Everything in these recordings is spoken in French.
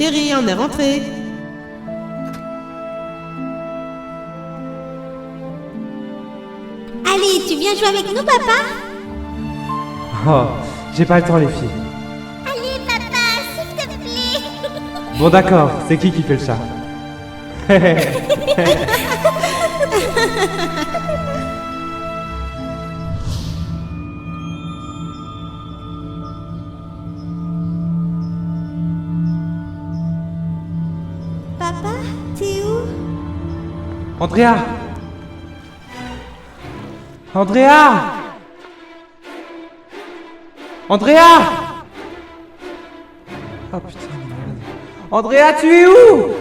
chérie, on est rentré. Allez, tu viens jouer avec nous, papa? Oh, j'ai pas le temps les filles. Allez, papa, s'il te plaît. Bon d'accord, c'est qui fait le chat? Papa, t'es où? Andrea! Andrea! Andrea! Oh putain de merde. Andrea, tu es où?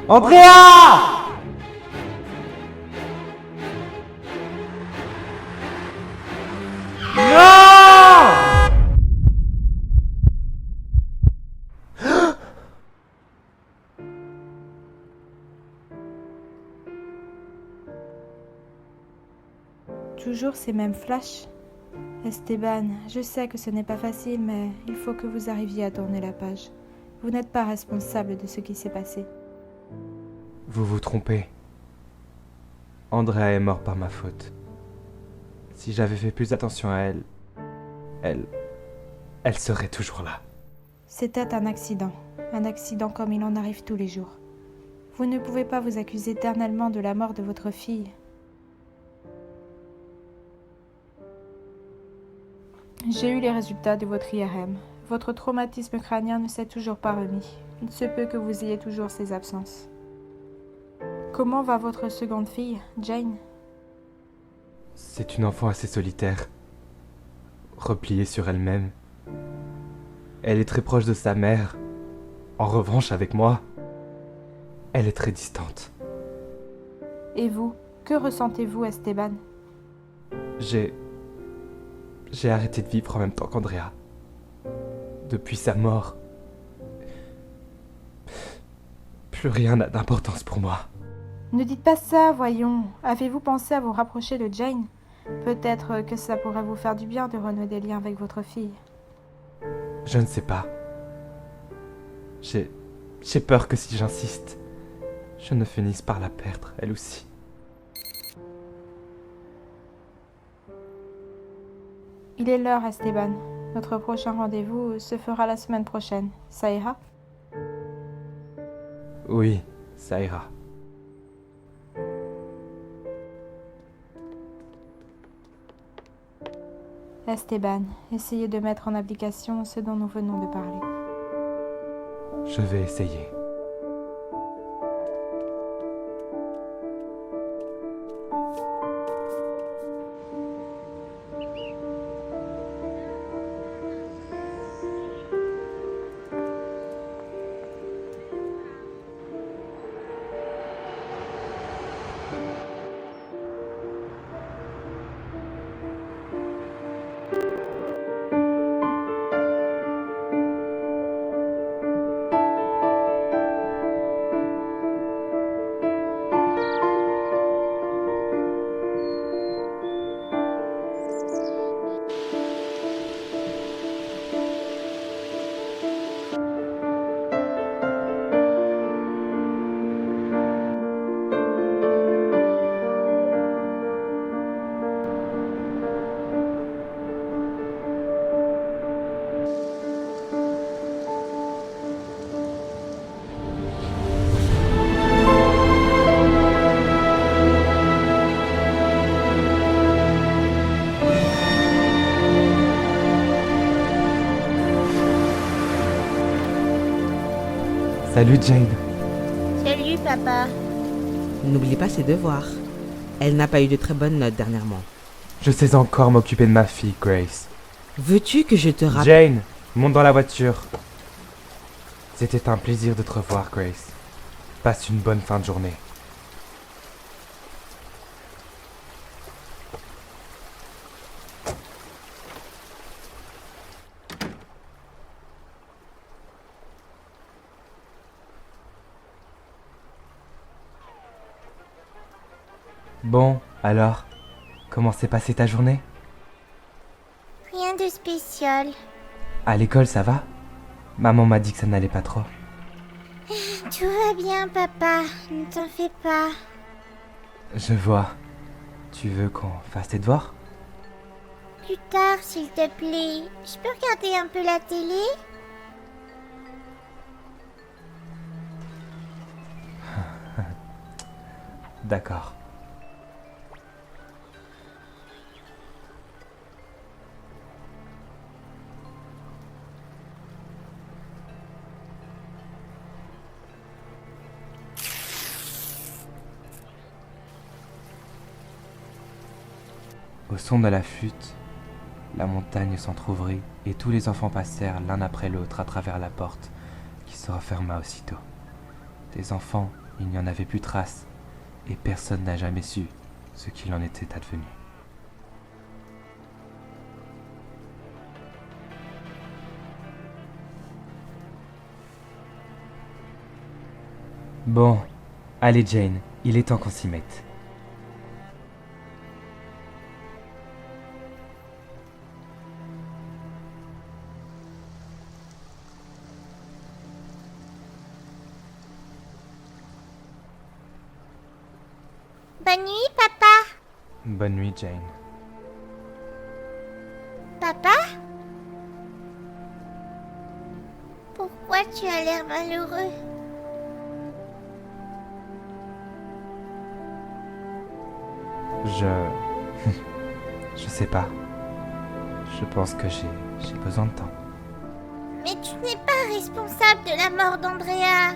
Andrea! Non! Toujours ces mêmes flashs. Esteban, je sais que ce n'est pas facile, mais il faut que vous arriviez à tourner la page. Vous n'êtes pas responsable de ce qui s'est passé. Vous vous trompez. Andrea est morte par ma faute. Si j'avais fait plus attention à elle... Elle serait toujours là. C'était un accident comme il en arrive tous les jours. Vous ne pouvez pas vous accuser éternellement de la mort de votre fille. J'ai eu les résultats de votre IRM. Votre traumatisme crânien ne s'est toujours pas remis. Il se peut que vous ayez toujours ces absences. Comment va votre seconde fille, Jane? C'est une enfant assez solitaire, repliée sur elle-même. Elle est très proche de sa mère. En revanche, avec moi, elle est très distante. Et vous, que ressentez-vous, Esteban? J'ai arrêté de vivre en même temps qu'Andrea. Depuis sa mort, plus rien n'a d'importance pour moi. Ne dites pas ça, voyons. Avez-vous pensé à vous rapprocher de Jane? Peut-être que ça pourrait vous faire du bien de renouer des liens avec votre fille. Je ne sais pas. J'ai peur que si j'insiste, je ne finisse par la perdre, elle aussi. Il est l'heure, Esteban. Notre prochain rendez-vous se fera la semaine prochaine. Ça ira? Oui, ça ira. Esteban, essayez de mettre en application ce dont nous venons de parler. Je vais essayer. Salut Jane. Salut, papa. N'oublie pas ses devoirs. Elle n'a pas eu de très bonnes notes dernièrement. Je sais encore m'occuper de ma fille, Grace. Veux-tu que je te rappelle... Jane, monte dans la voiture. C'était un plaisir de te revoir, Grace. Passe une bonne fin de journée. Bon, alors, comment s'est passée ta journée? Rien de spécial. À l'école, ça va? Maman m'a dit que ça n'allait pas trop. Tout va bien, papa. Ne t'en fais pas. Je vois. Tu veux qu'on fasse tes devoirs? Plus tard, s'il te plaît. Je peux regarder un peu la télé? D'accord. Au son de la flûte, la montagne s'entr'ouvrit et tous les enfants passèrent l'un après l'autre à travers la porte qui se referma aussitôt. Des enfants, il n'y en avait plus trace et personne n'a jamais su ce qu'il en était advenu. Bon, allez Jane, il est temps qu'on s'y mette. Bonne nuit, papa. Bonne nuit Jane. Papa? Pourquoi tu as l'air malheureux? Je sais pas. Je pense que j'ai besoin de temps. Mais tu n'es pas responsable de la mort d'Andrea.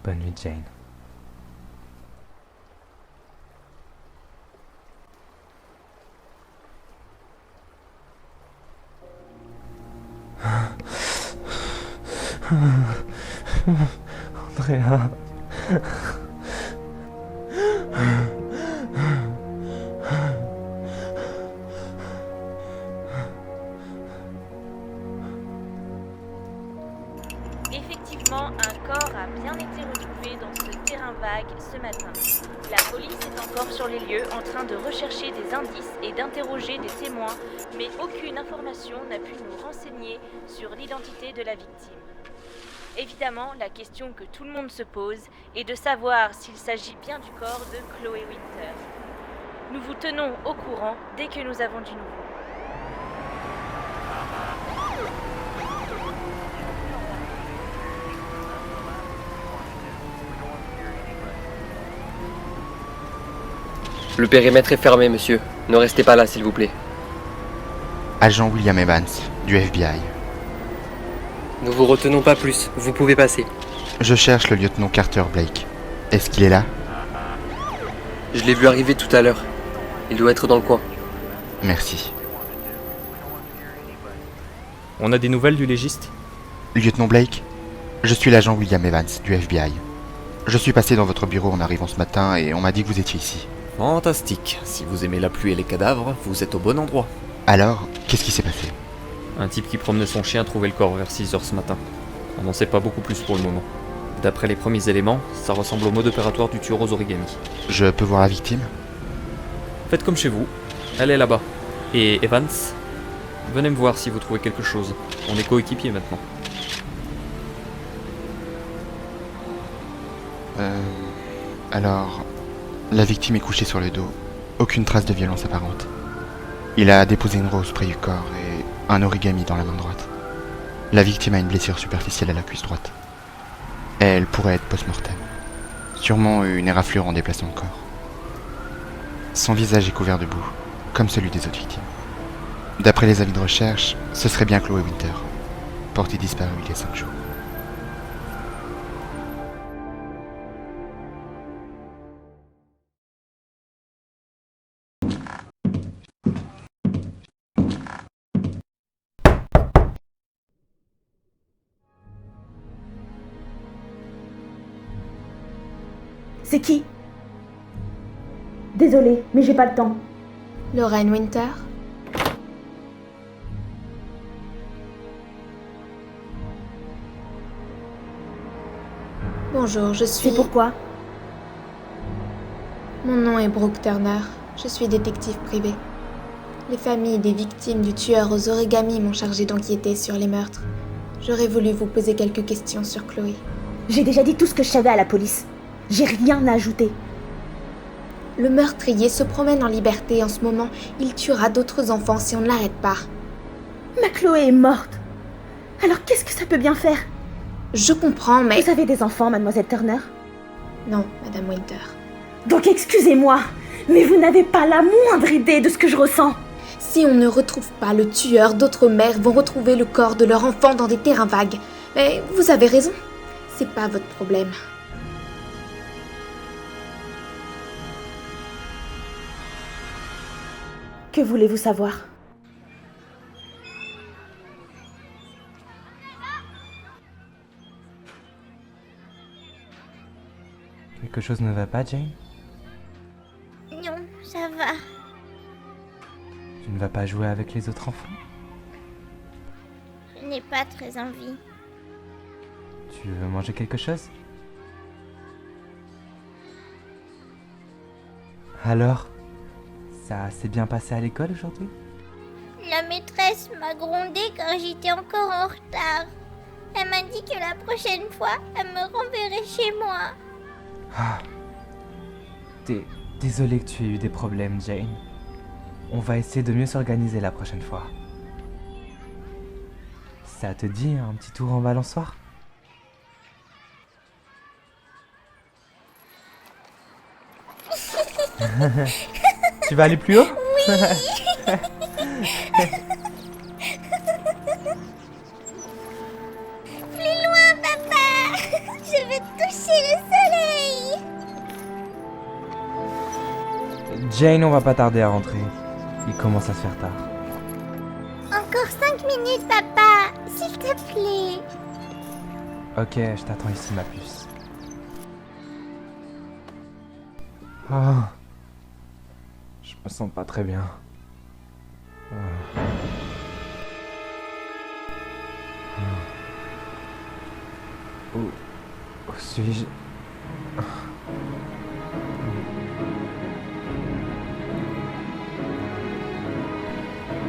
Bonne nuit Jane. Andrea. Effectivement, un corps a bien été retrouvé dans ce terrain vague ce matin. La police est encore sur les lieux en train de rechercher des indices et d'interroger des témoins, mais aucune information n'a pu nous renseigner sur l'identité de la victime. Évidemment, la question que tout le monde se pose est de savoir s'il s'agit bien du corps de Chloé Winter. Nous vous tenons au courant dès que nous avons du nouveau. Le périmètre est fermé, monsieur. Ne restez pas là, s'il vous plaît. Agent William Evans, du FBI. Nous vous retenons pas plus. Vous pouvez passer. Je cherche le lieutenant Carter Blake. Est-ce qu'il est là? Je l'ai vu arriver tout à l'heure. Il doit être dans le coin. Merci. On a des nouvelles du légiste? Lieutenant Blake, je suis l'agent William Evans, du FBI. Je suis passé dans votre bureau en arrivant ce matin et on m'a dit que vous étiez ici. Fantastique. Si vous aimez la pluie et les cadavres, vous êtes au bon endroit. Alors, qu'est-ce qui s'est passé? Un type qui promenait son chien a trouvé le corps vers 6h ce matin. On n'en sait pas beaucoup plus pour le moment. D'après les premiers éléments, ça ressemble au mode opératoire du tueur aux origami. Je peux voir la victime? Faites comme chez vous. Elle est là-bas. Et Evans, venez me voir si vous trouvez quelque chose. On est coéquipiers maintenant. Alors, la victime est couchée sur le dos. Aucune trace de violence apparente. Il a déposé une rose près du corps et un origami dans la main droite. La victime a une blessure superficielle à la cuisse droite. Elle pourrait être post-mortem. Sûrement une éraflure en déplaçant le corps. Son visage est couvert de boue, comme celui des autres victimes. D'après les avis de recherche, ce serait bien Chloé Winter, portée disparue il y a 5 jours. C'est qui? Désolée, mais j'ai pas le temps. Lorraine Winter? Bonjour, je suis... C'est pourquoi? Mon nom est Brooke Turner. Je suis détective privé. Les familles des victimes du tueur aux origamis m'ont chargé d'enquêter sur les meurtres. J'aurais voulu vous poser quelques questions sur Chloé. J'ai déjà dit tout ce que je savais à la police. J'ai rien à ajouter. Le meurtrier se promène en liberté en ce moment. Il tuera d'autres enfants si on ne l'arrête pas. Ma Chloé est morte. Alors qu'est-ce que ça peut bien faire? Je comprends, mais... Vous avez des enfants, mademoiselle Turner? Non, Madame Winter. Donc excusez-moi, mais vous n'avez pas la moindre idée de ce que je ressens. Si on ne retrouve pas le tueur, d'autres mères vont retrouver le corps de leur enfant dans des terrains vagues. Mais vous avez raison, c'est pas votre problème. Que voulez-vous savoir? Quelque chose ne va pas, Jane? Non, ça va. Tu ne vas pas jouer avec les autres enfants? Je n'ai pas très envie. Tu veux manger quelque chose? Alors, ça s'est bien passé à l'école aujourd'hui? La maîtresse m'a grondé quand j'étais encore en retard. Elle m'a dit que la prochaine fois, elle me renverrait chez moi. Ah. Désolé que tu aies eu des problèmes, Jane. On va essayer de mieux s'organiser la prochaine fois. Ça te dit un petit tour en balançoire? Tu vas aller plus haut? Oui. Plus loin, papa. Je veux toucher le soleil. Jane, on va pas tarder à rentrer. Il commence à se faire tard. Encore 5 minutes, papa. S'il te plaît. Ok, je t'attends ici, ma puce. Ah. Je me sens pas très bien. Ah. Où suis-je?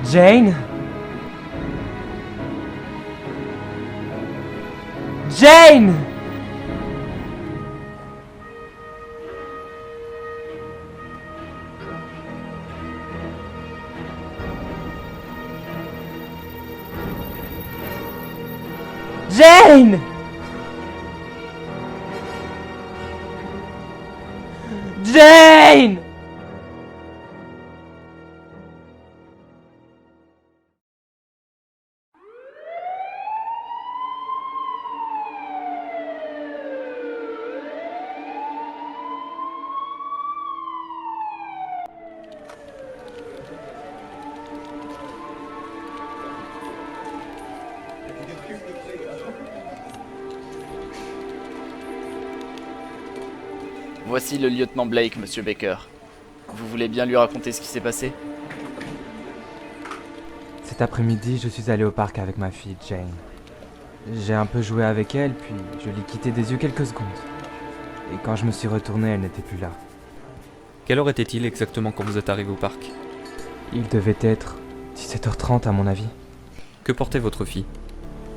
Jane? Jane! Jane! Jane! Voici le lieutenant Blake, monsieur Baker. Vous voulez bien lui raconter ce qui s'est passé? Cet après-midi, je suis allé au parc avec ma fille, Jane. J'ai un peu joué avec elle, puis je l'ai quittée des yeux quelques secondes. Et quand je me suis retourné, elle n'était plus là. Quelle heure était-il exactement quand vous êtes arrivé au parc? Il devait être 17h30 à mon avis. Que portait votre fille?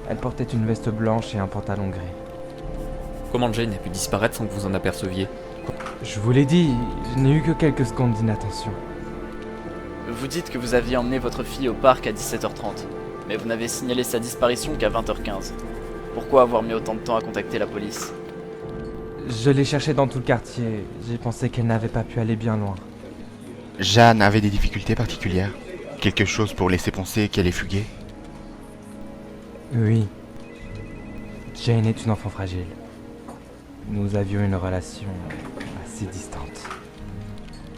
Elle portait une veste blanche et un pantalon gris. Comment Jane a pu disparaître sans que vous en aperceviez? Je vous l'ai dit, je n'ai eu que quelques secondes d'inattention. Vous dites que vous aviez emmené votre fille au parc à 17h30, mais vous n'avez signalé sa disparition qu'à 20h15. Pourquoi avoir mis autant de temps à contacter la police? Je l'ai cherchée dans tout le quartier, j'ai pensé qu'elle n'avait pas pu aller bien loin. Jeanne avait des difficultés particulières? Quelque chose pour laisser penser qu'elle est fuguée? Oui. Jane est une enfant fragile. Nous avions une relation assez distante.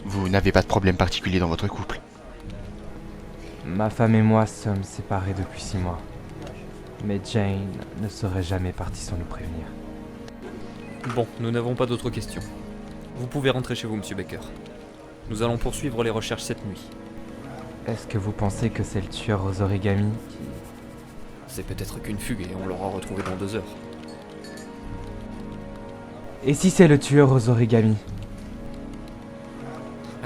Vous n'avez pas de problème particulier dans votre couple? Ma femme et moi sommes séparés depuis 6 mois. Mais Jane ne serait jamais partie sans nous prévenir. Bon, nous n'avons pas d'autres questions. Vous pouvez rentrer chez vous, monsieur Baker. Nous allons poursuivre les recherches cette nuit. Est-ce que vous pensez que c'est le tueur aux origamis qui... C'est peut-être qu'une fugue et on l'aura retrouvé dans 2 heures. Et si c'est le tueur aux origamis?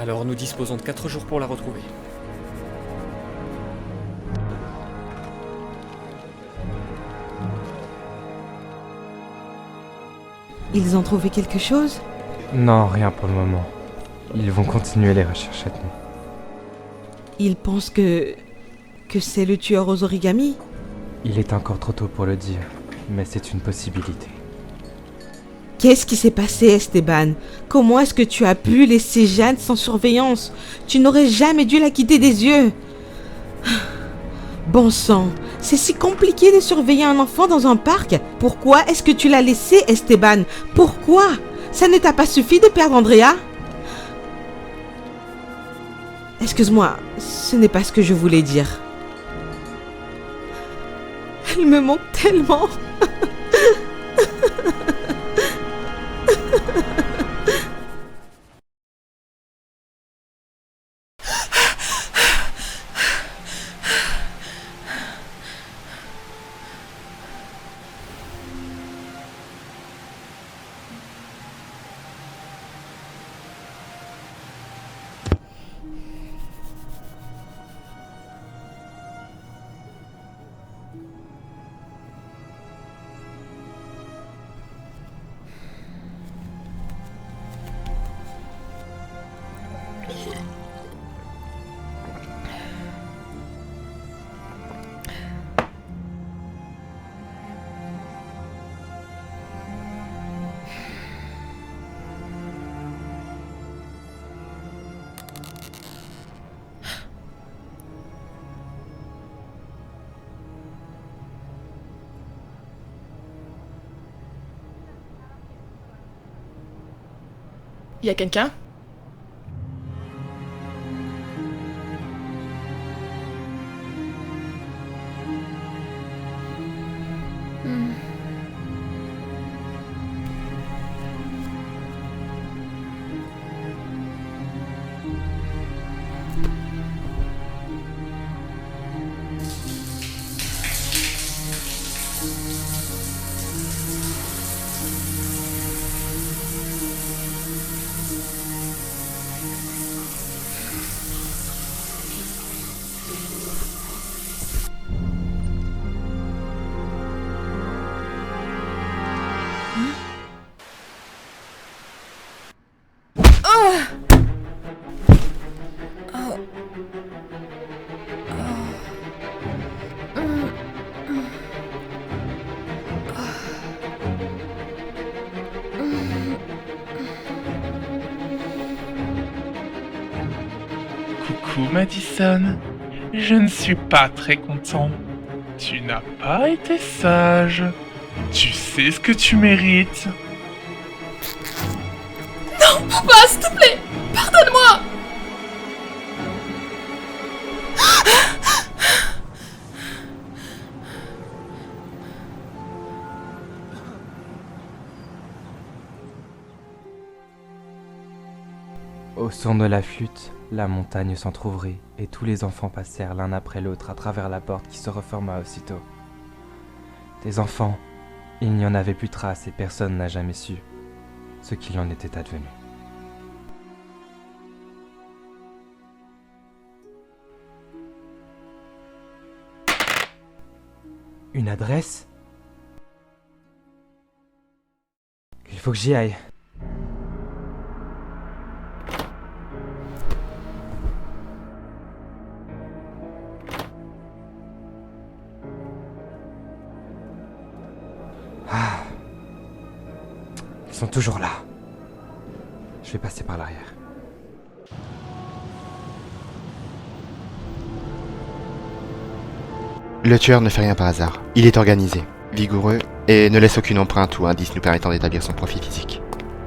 Alors nous disposons de 4 jours pour la retrouver. Ils ont trouvé quelque chose? Non, rien pour le moment. Ils vont continuer les recherches cette nuit. Ils pensent que c'est le tueur aux origamis? Il est encore trop tôt pour le dire, mais c'est une possibilité. Qu'est-ce qui s'est passé, Esteban? Comment est-ce que tu as pu laisser Jeanne sans surveillance? Tu n'aurais jamais dû la quitter des yeux. Bon sang, c'est si compliqué de surveiller un enfant dans un parc. Pourquoi est-ce que tu l'as laissé, Esteban? Pourquoi? Ça ne t'a pas suffi de perdre Andrea? Excuse-moi, ce n'est pas ce que je voulais dire. Elle me manque tellement. Y a quelqu'un? Coucou Madison, je ne suis pas très content. Tu n'as pas été sage. Tu sais ce que tu mérites. Non, papa, s'il te plaît, pardonne-moi. Au son de la flûte, la montagne s'entr'ouvrit et tous les enfants passèrent l'un après l'autre à travers la porte qui se referma aussitôt. Des enfants, il n'y en avait plus trace et personne n'a jamais su ce qu'il en était advenu. Une adresse? Il faut que j'y aille. Ils sont toujours là. Je vais passer par l'arrière. Le tueur ne fait rien par hasard. Il est organisé, vigoureux et ne laisse aucune empreinte ou indice nous permettant d'établir son profil physique.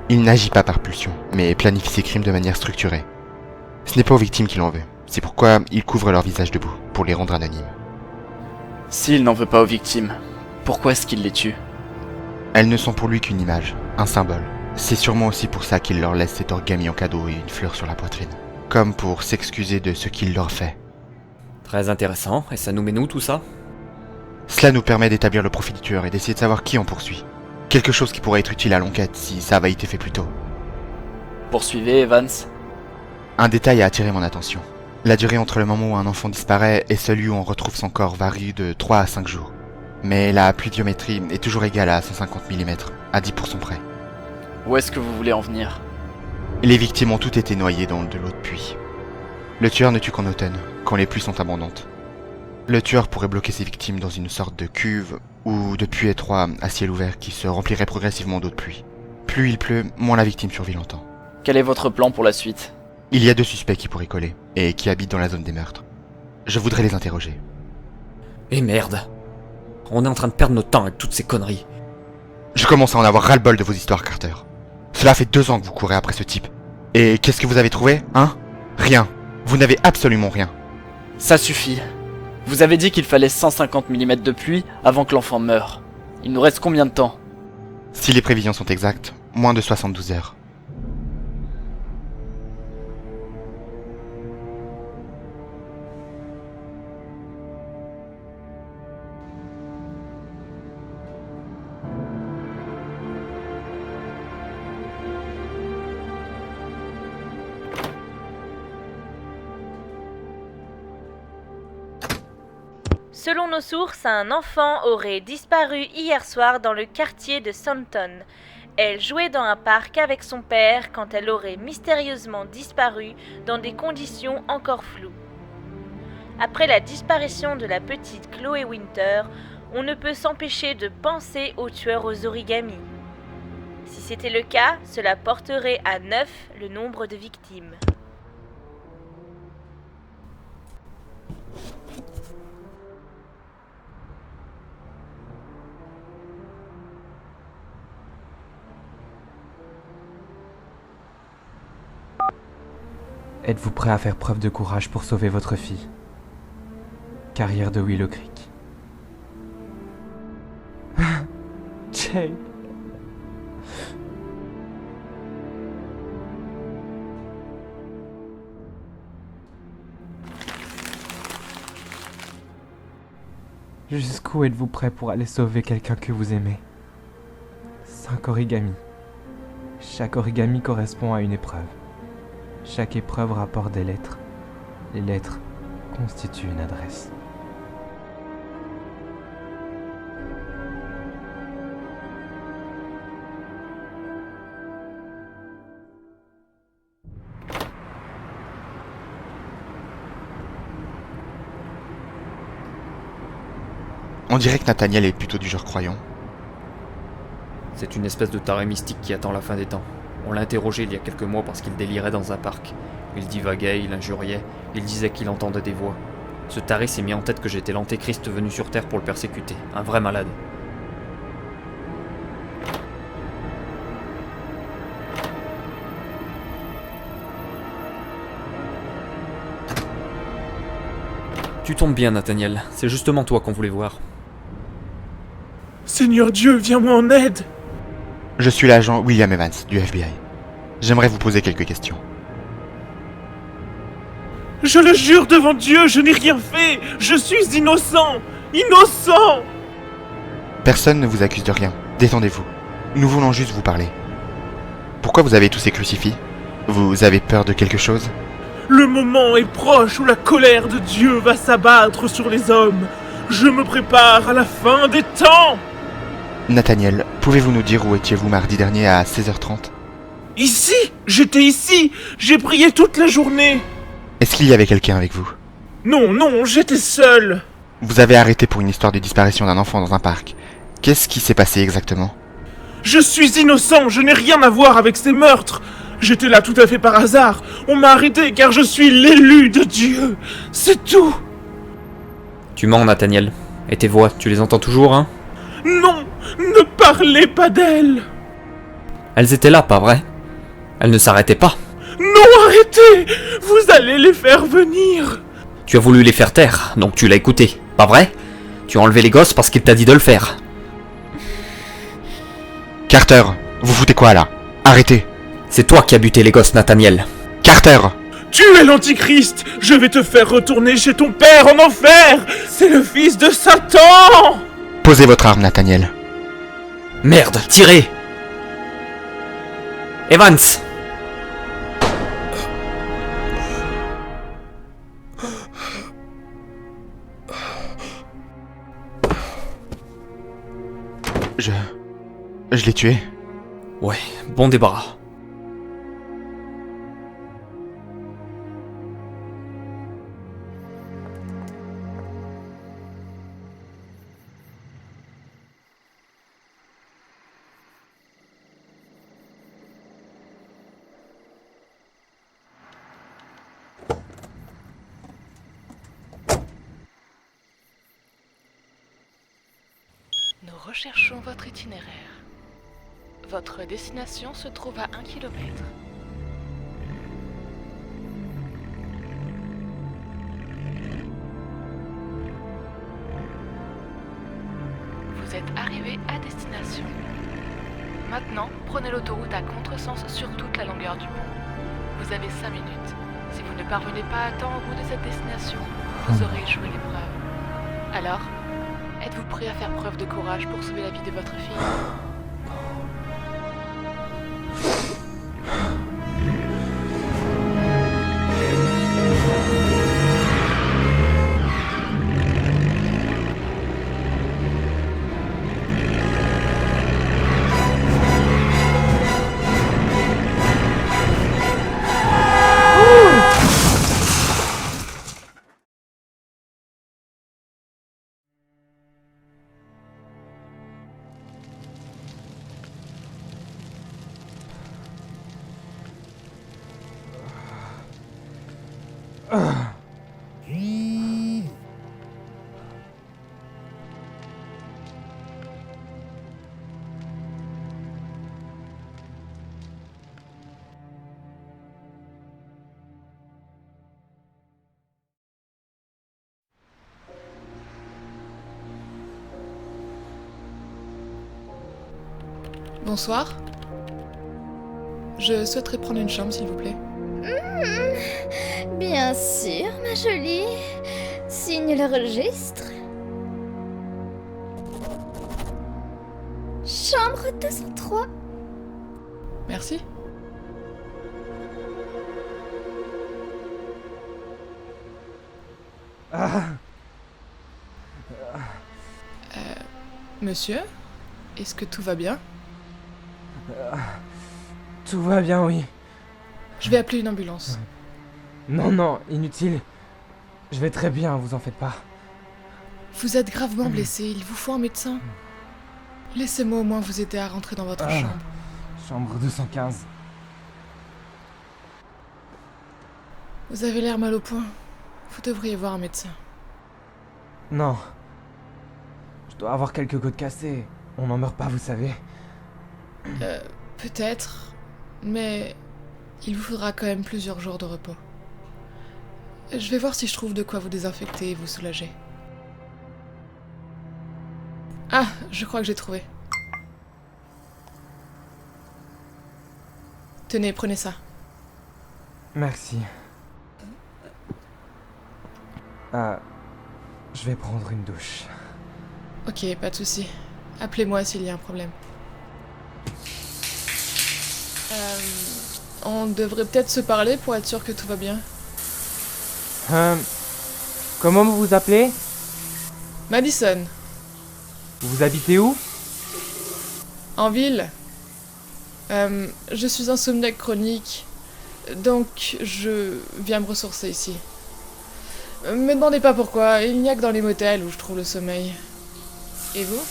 Il n'agit pas par pulsion, mais planifie ses crimes de manière structurée. Ce n'est pas aux victimes qu'il en veut. C'est pourquoi il couvre leur visage de boue, pour les rendre anonymes. S'il n'en veut pas aux victimes, pourquoi est-ce qu'il les tue? Elles ne sont pour lui qu'une image, un symbole. C'est sûrement aussi pour ça qu'il leur laisse cet origami en cadeau et une fleur sur la poitrine. Comme pour s'excuser de ce qu'il leur fait. Très intéressant, et ça nous mène où tout ça? Cela nous permet d'établir le profil du tueur et d'essayer de savoir qui on poursuit. Quelque chose qui pourrait être utile à l'enquête si ça avait été fait plus tôt. Poursuivez, Evans. Un détail a attiré mon attention. La durée entre le moment où un enfant disparaît et celui où on retrouve son corps varie de 3 à 5 jours. Mais la pluviométrie est toujours égale à 150 mm, à 10% près. Où est-ce que vous voulez en venir? Les victimes ont toutes été noyées dans de l'eau de pluie. Le tueur ne tue qu'en automne, quand les pluies sont abondantes. Le tueur pourrait bloquer ses victimes dans une sorte de cuve ou de puits étroit à ciel ouvert qui se remplirait progressivement d'eau de pluie. Plus il pleut, moins la victime survit longtemps. Quel est votre plan pour la suite? Il y a 2 suspects qui pourraient coller, et qui habitent dans la zone des meurtres. Je voudrais les interroger. Et merde. On est en train de perdre notre temps avec toutes ces conneries. Je commence à en avoir ras-le-bol de vos histoires, Carter. Cela fait 2 ans que vous courez après ce type. Et qu'est-ce que vous avez trouvé, hein? Rien. Vous n'avez absolument rien. Ça suffit. Vous avez dit qu'il fallait 150 mm de pluie avant que l'enfant meure. Il nous reste combien de temps? Si les prévisions sont exactes, moins de 72 heures. Selon nos sources, un enfant aurait disparu hier soir dans le quartier de Santon. Elle jouait dans un parc avec son père quand elle aurait mystérieusement disparu dans des conditions encore floues. Après la disparition de la petite Chloé Winter, on ne peut s'empêcher de penser au tueur aux origamis. Si c'était le cas, cela porterait à 9 le nombre de victimes. Êtes-vous prêt à faire preuve de courage pour sauver votre fille? Carrière de Willow Creek. Jane. Jusqu'où êtes-vous prêt pour aller sauver quelqu'un que vous aimez? 5 origamis. Chaque origami correspond à une épreuve. Chaque épreuve rapporte des lettres. Les lettres constituent une adresse. On dirait que Nathaniel est plutôt du genre croyant. C'est une espèce de taré mystique qui attend la fin des temps. On l'a interrogé il y a quelques mois parce qu'il délirait dans un parc. Il divaguait, il injuriait, il disait qu'il entendait des voix. Ce taré s'est mis en tête que j'étais l'antéchrist venu sur Terre pour le persécuter. Un vrai malade. Tu tombes bien, Nathaniel. C'est justement toi qu'on voulait voir. Seigneur Dieu, viens-moi en aide! Je suis l'agent William Evans, du FBI. J'aimerais vous poser quelques questions. Je le jure devant Dieu, je n'ai rien fait! Je suis innocent! Innocent! Personne ne vous accuse de rien. Détendez-vous. Nous voulons juste vous parler. Pourquoi vous avez tous ces crucifix? Vous avez peur de quelque chose? Le moment est proche où la colère de Dieu va s'abattre sur les hommes. Je me prépare à la fin des temps! Nathaniel, pouvez-vous nous dire où étiez-vous mardi dernier à 16h30? Ici! J'étais ici! J'ai prié toute la journée! Est-ce qu'il y avait quelqu'un avec vous? Non, non, j'étais seul! Vous avez arrêté pour une histoire de disparition d'un enfant dans un parc. Qu'est-ce qui s'est passé exactement? Je suis innocent, je n'ai rien à voir avec ces meurtres! J'étais là tout à fait par hasard. On m'a arrêté car je suis l'élu de Dieu. C'est tout. Tu mens, Nathaniel. Et tes voix, tu les entends toujours, hein? Non, ne parlez pas d'elles. Elles étaient là, pas vrai? Elles ne s'arrêtaient pas. Non, arrêtez. Vous allez les faire venir. Tu as voulu les faire taire, donc tu l'as écouté, pas vrai? Tu as enlevé les gosses parce qu'il t'a dit de le faire. Carter, vous foutez quoi là? Arrêtez. C'est toi qui as buté les gosses, Nathaniel. Carter! Tu es l'antichrist! Je vais te faire retourner chez ton père en enfer! C'est le fils de Satan! Posez votre arme, Nathaniel. Merde, tirez! Evans! Je l'ai tué. Ouais, bon débarras. Nous recherchons votre itinéraire. Votre destination se trouve à 1 km. Vous êtes arrivé à destination. Maintenant, prenez l'autoroute à contresens sur toute la longueur du pont. Vous avez 5 minutes. Si vous ne parvenez pas à temps au bout de cette destination, vous aurez échoué l'épreuve. Alors, êtes-vous prêt à faire preuve de courage pour sauver la vie de votre fille? Bonsoir. Je souhaiterais prendre une chambre, s'il vous plaît. Bien sûr, ma jolie. Signe le registre. Chambre 203. Merci. Monsieur, est-ce que tout va bien? Tout va bien, oui. Je vais appeler une ambulance. Non, non, inutile. Je vais très bien, vous en faites pas. Vous êtes gravement blessé, il vous faut un médecin. Laissez-moi au moins vous aider à rentrer dans votre chambre. Chambre 215. Vous avez l'air mal au point. Vous devriez voir un médecin. Non. Je dois avoir quelques côtes cassées. On n'en meurt pas, vous savez. Peut-être, mais il vous faudra quand même plusieurs jours de repos. Je vais voir si je trouve de quoi vous désinfecter et vous soulager. Ah, je crois que j'ai trouvé. Tenez, prenez ça. Merci. Je vais prendre une douche. Ok, pas de souci. Appelez-moi s'il y a un problème. On devrait peut-être se parler pour être sûr que tout va bien. Comment vous vous appelez? Madison. Vous habitez où? En ville. Je suis insomniaque chronique, donc je viens me ressourcer ici. Me demandez pas pourquoi, il n'y a que dans les motels où je trouve le sommeil. Et vous?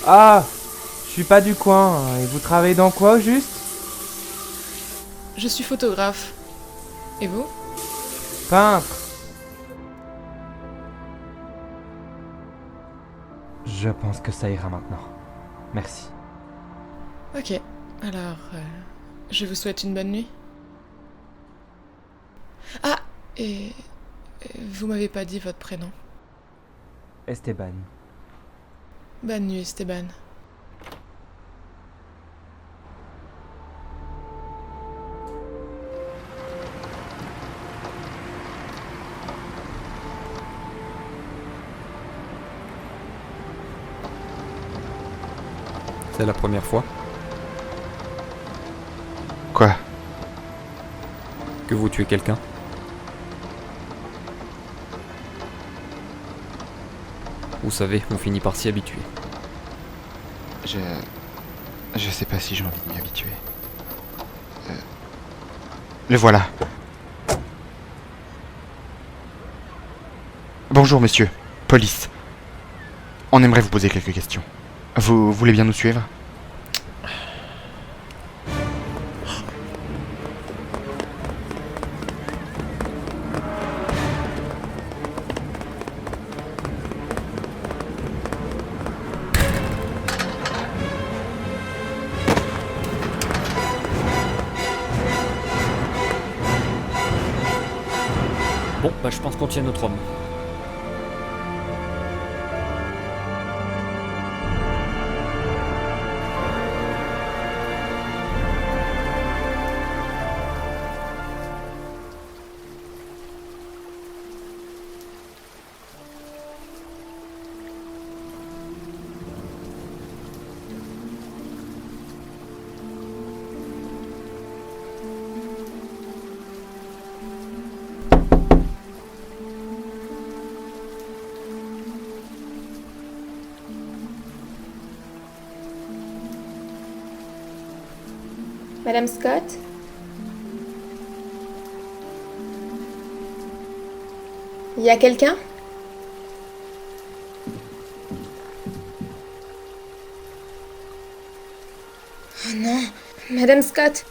Ah, je suis pas du coin. Et vous travaillez dans quoi au juste? Je suis photographe. Et vous? Peintre. Je pense que ça ira maintenant. Merci. Ok, alors, je vous souhaite une bonne nuit. Ah, et vous m'avez pas dit votre prénom. Esteban. Bonne nuit, Esteban. C'est la première fois Quoi? que vous tuez quelqu'un? Vous savez, on finit par s'y habituer. Je sais pas si j'ai envie de m'y habituer. Le voilà. Bonjour monsieur, police. On aimerait vous poser quelques questions. Vous voulez bien nous suivre ? Bon, bah je pense qu'on tient notre homme. Madame Scott ? Il y a quelqu'un ? Oh non, Madame Scott.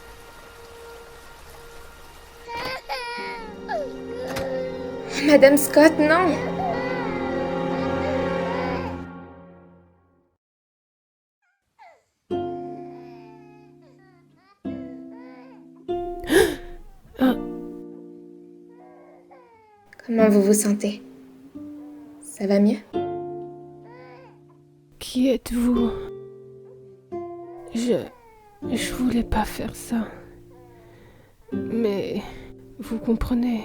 Madame Scott, non. Comment vous vous sentez ? Ça va mieux ? Qui êtes-vous ? Je voulais pas faire ça. Mais vous comprenez,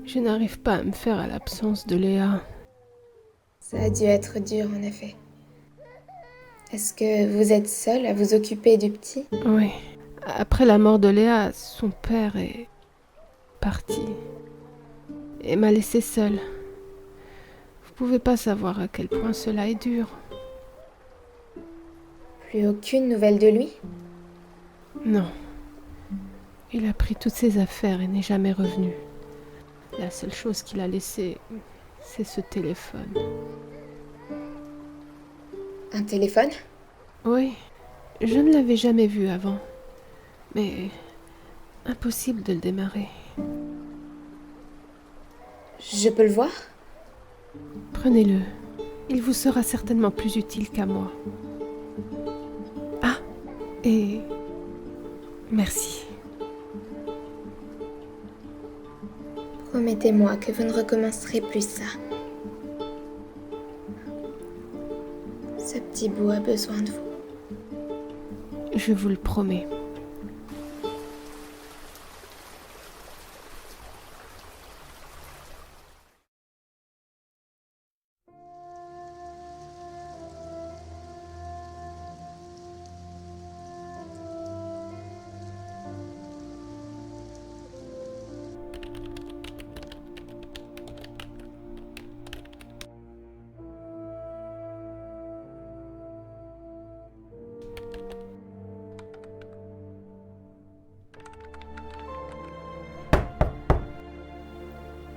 je n'arrive pas à me faire à l'absence de Léa. Ça a dû être dur en effet. Est-ce que vous êtes seule à vous occuper du petit ? Oui. Après la mort de Léa, son père est parti. Et m'a laissée seule. Vous pouvez pas savoir à quel point cela est dur. Plus aucune nouvelle de lui ? Non. Il a pris toutes ses affaires et n'est jamais revenu. La seule chose qu'il a laissée, c'est ce téléphone. Un téléphone ? Oui. Je ne l'avais jamais vu avant. Mais impossible de le démarrer. Je peux le voir ? Prenez-le. Il vous sera certainement plus utile qu'à moi. Ah, et merci. Promettez-moi que vous ne recommencerez plus ça. Ce petit bout a besoin de vous. Je vous le promets.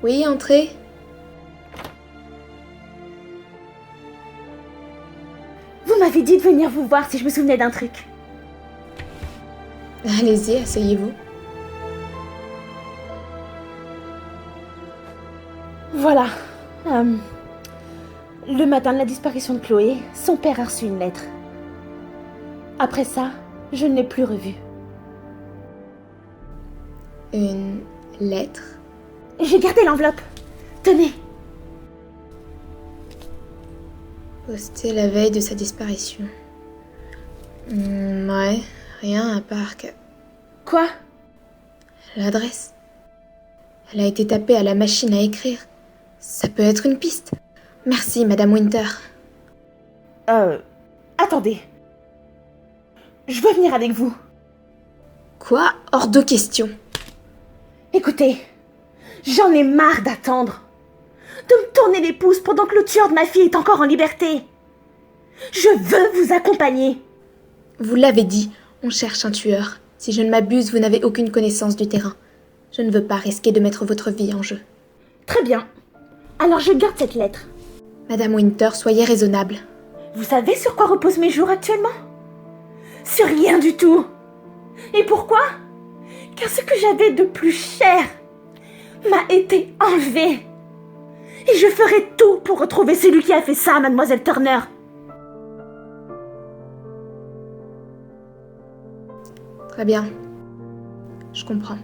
Oui, entrez. Vous m'avez dit de venir vous voir si je me souvenais d'un truc. Allez-y, asseyez-vous. Voilà. Le matin de la disparition de Chloé, son père a reçu une lettre. Après ça, je ne l'ai plus revue. Une lettre ? J'ai gardé l'enveloppe. Tenez. Postée la veille de sa disparition. Ouais, rien à part que... Quoi ? L'adresse. Elle a été tapée à la machine à écrire. Ça peut être une piste. Merci, Madame Winter. Attendez. Je veux venir avec vous. Quoi ? Hors de question. Écoutez, j'en ai marre d'attendre. De me tourner les pouces pendant que le tueur de ma fille est encore en liberté. Je veux vous accompagner. Vous l'avez dit, on cherche un tueur. Si je ne m'abuse, vous n'avez aucune connaissance du terrain. Je ne veux pas risquer de mettre votre vie en jeu. Très bien. Alors je garde cette lettre. Madame Winter, soyez raisonnable. Vous savez sur quoi reposent mes jours actuellement? Sur rien du tout. Et pourquoi? Car ce que j'avais de plus cher m'a été enlevé. Et je ferai tout pour retrouver celui qui a fait ça, mademoiselle Turner. Très bien. Je comprends.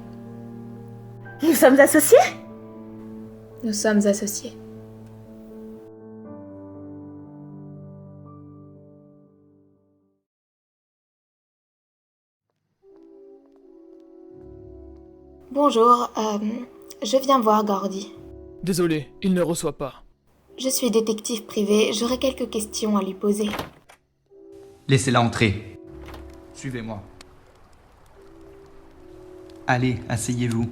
Nous sommes associés? Nous sommes associés. Bonjour, je viens voir Gordy. Désolé, il ne reçoit pas. Je suis détective privé, j'aurais quelques questions à lui poser. Laissez-la entrer. Suivez-moi. Allez, asseyez-vous.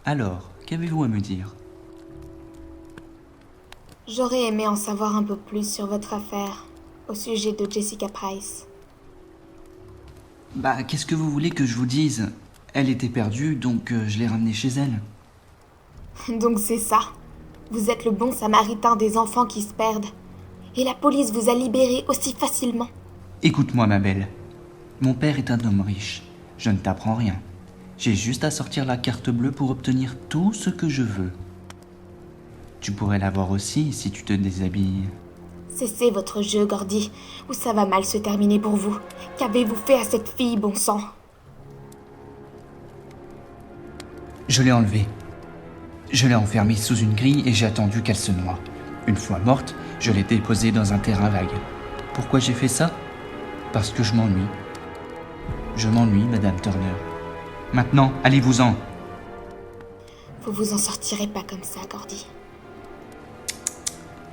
Alors, qu'avez-vous à me dire? J'aurais aimé en savoir un peu plus sur votre affaire, au sujet de Jessica Price. Bah, qu'est-ce que vous voulez que je vous dise? Elle était perdue, donc je l'ai ramenée chez elle. Donc c'est ça. Vous êtes le bon samaritain des enfants qui se perdent. Et la police vous a libéré aussi facilement. Écoute-moi, ma belle. Mon père est un homme riche. Je ne t'apprends rien. J'ai juste à sortir la carte bleue pour obtenir tout ce que je veux. Tu pourrais l'avoir aussi si tu te déshabilles. Cessez votre jeu, Gordy, ou ça va mal se terminer pour vous. Qu'avez-vous fait à cette fille, bon sang? Je l'ai enlevée. Je l'ai enfermée sous une grille et j'ai attendu qu'elle se noie. Une fois morte, je l'ai déposée dans un terrain vague. Pourquoi j'ai fait ça? Parce que je m'ennuie. Je m'ennuie, Madame Turner. Maintenant, allez-vous-en. Vous vous en sortirez pas comme ça, Gordy.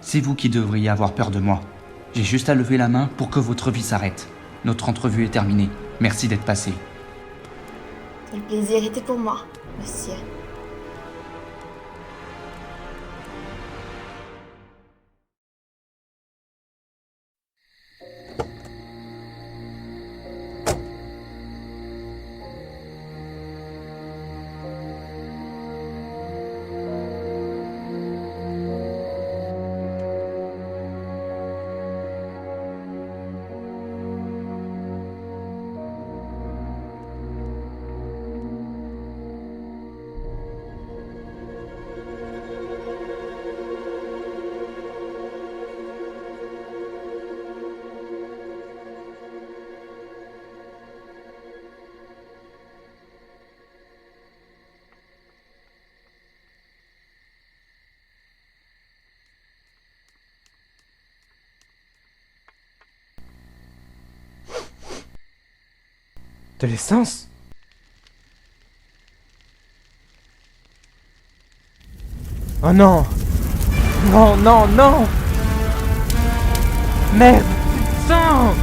C'est vous qui devriez avoir peur de moi. J'ai juste à lever la main pour que votre vie s'arrête. Notre entrevue est terminée. Merci d'être passé. Le plaisir était pour moi, monsieur. De l'essence? Oh non! Non, non, non! Merde! Putain!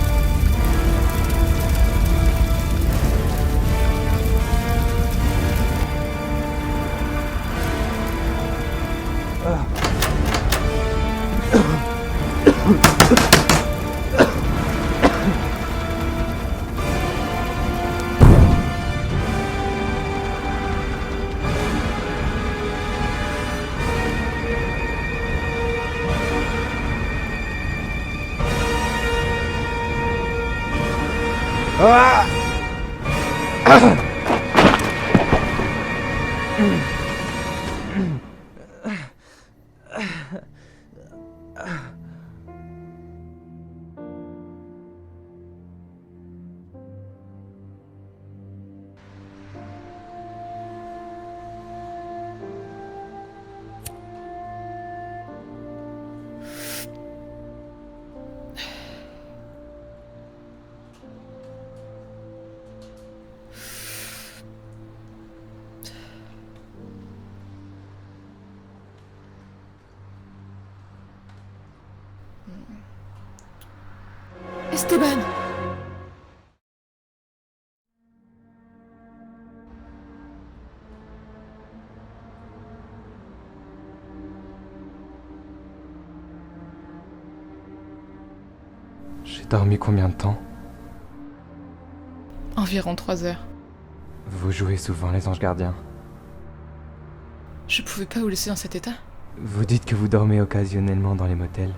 Ah! Esteban! J'ai dormi combien de temps? Environ 3 heures. Vous jouez souvent les anges gardiens. Je pouvais pas vous laisser dans cet état. Vous dites que vous dormez occasionnellement dans les motels.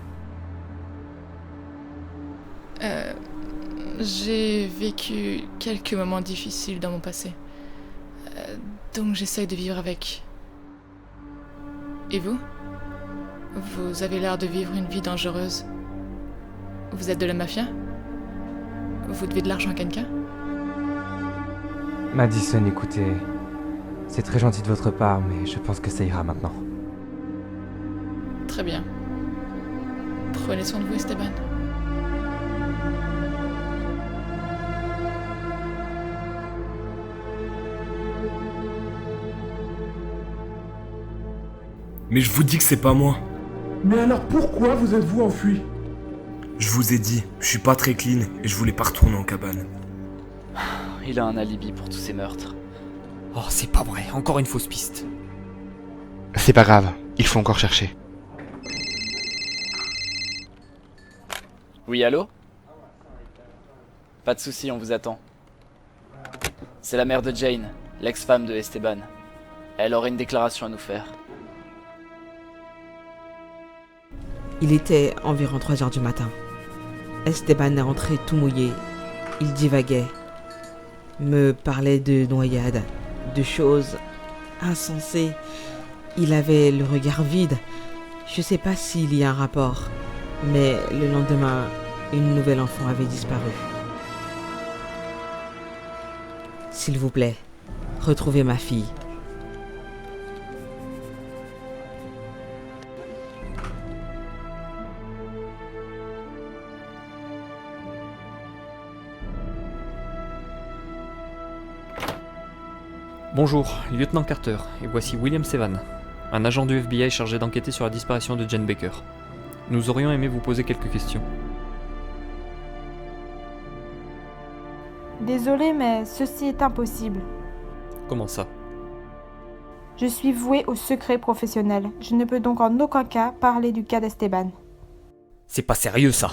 J'ai vécu quelques moments difficiles dans mon passé. Donc j'essaye de vivre avec. Et vous? Vous avez l'air de vivre une vie dangereuse. Vous êtes de la mafia? Vous devez de l'argent à quelqu'un? Madison, écoutez, c'est très gentil de votre part, mais je pense que ça ira maintenant. Très bien. Prenez soin de vous, Esteban. Mais je vous dis que c'est pas moi. Mais alors pourquoi vous êtes-vous enfui? Je vous ai dit, je suis pas très clean et je voulais pas retourner en cabane. Il a un alibi pour tous ces meurtres. Oh, c'est pas vrai, encore une fausse piste. C'est pas grave, il faut encore chercher. Oui, allô? Pas de soucis, on vous attend. C'est la mère de Jane, l'ex-femme de Esteban. Elle aurait une déclaration à nous faire. Il était environ 3 heures du matin. Esteban est rentré tout mouillé. Il divaguait, me parlait de noyades, de choses insensées. Il avait le regard vide. Je sais pas s'il y a un rapport, mais le lendemain, une nouvelle enfant avait disparu. S'il vous plaît, retrouvez ma fille. Bonjour, lieutenant Carter, et voici William Sevan, un agent du FBI chargé d'enquêter sur la disparition de Jane Baker. Nous aurions aimé vous poser quelques questions. Désolé, mais ceci est impossible. Comment ça? Je suis voué au secret professionnel. Je ne peux donc en aucun cas parler du cas d'Esteban. C'est pas sérieux ça.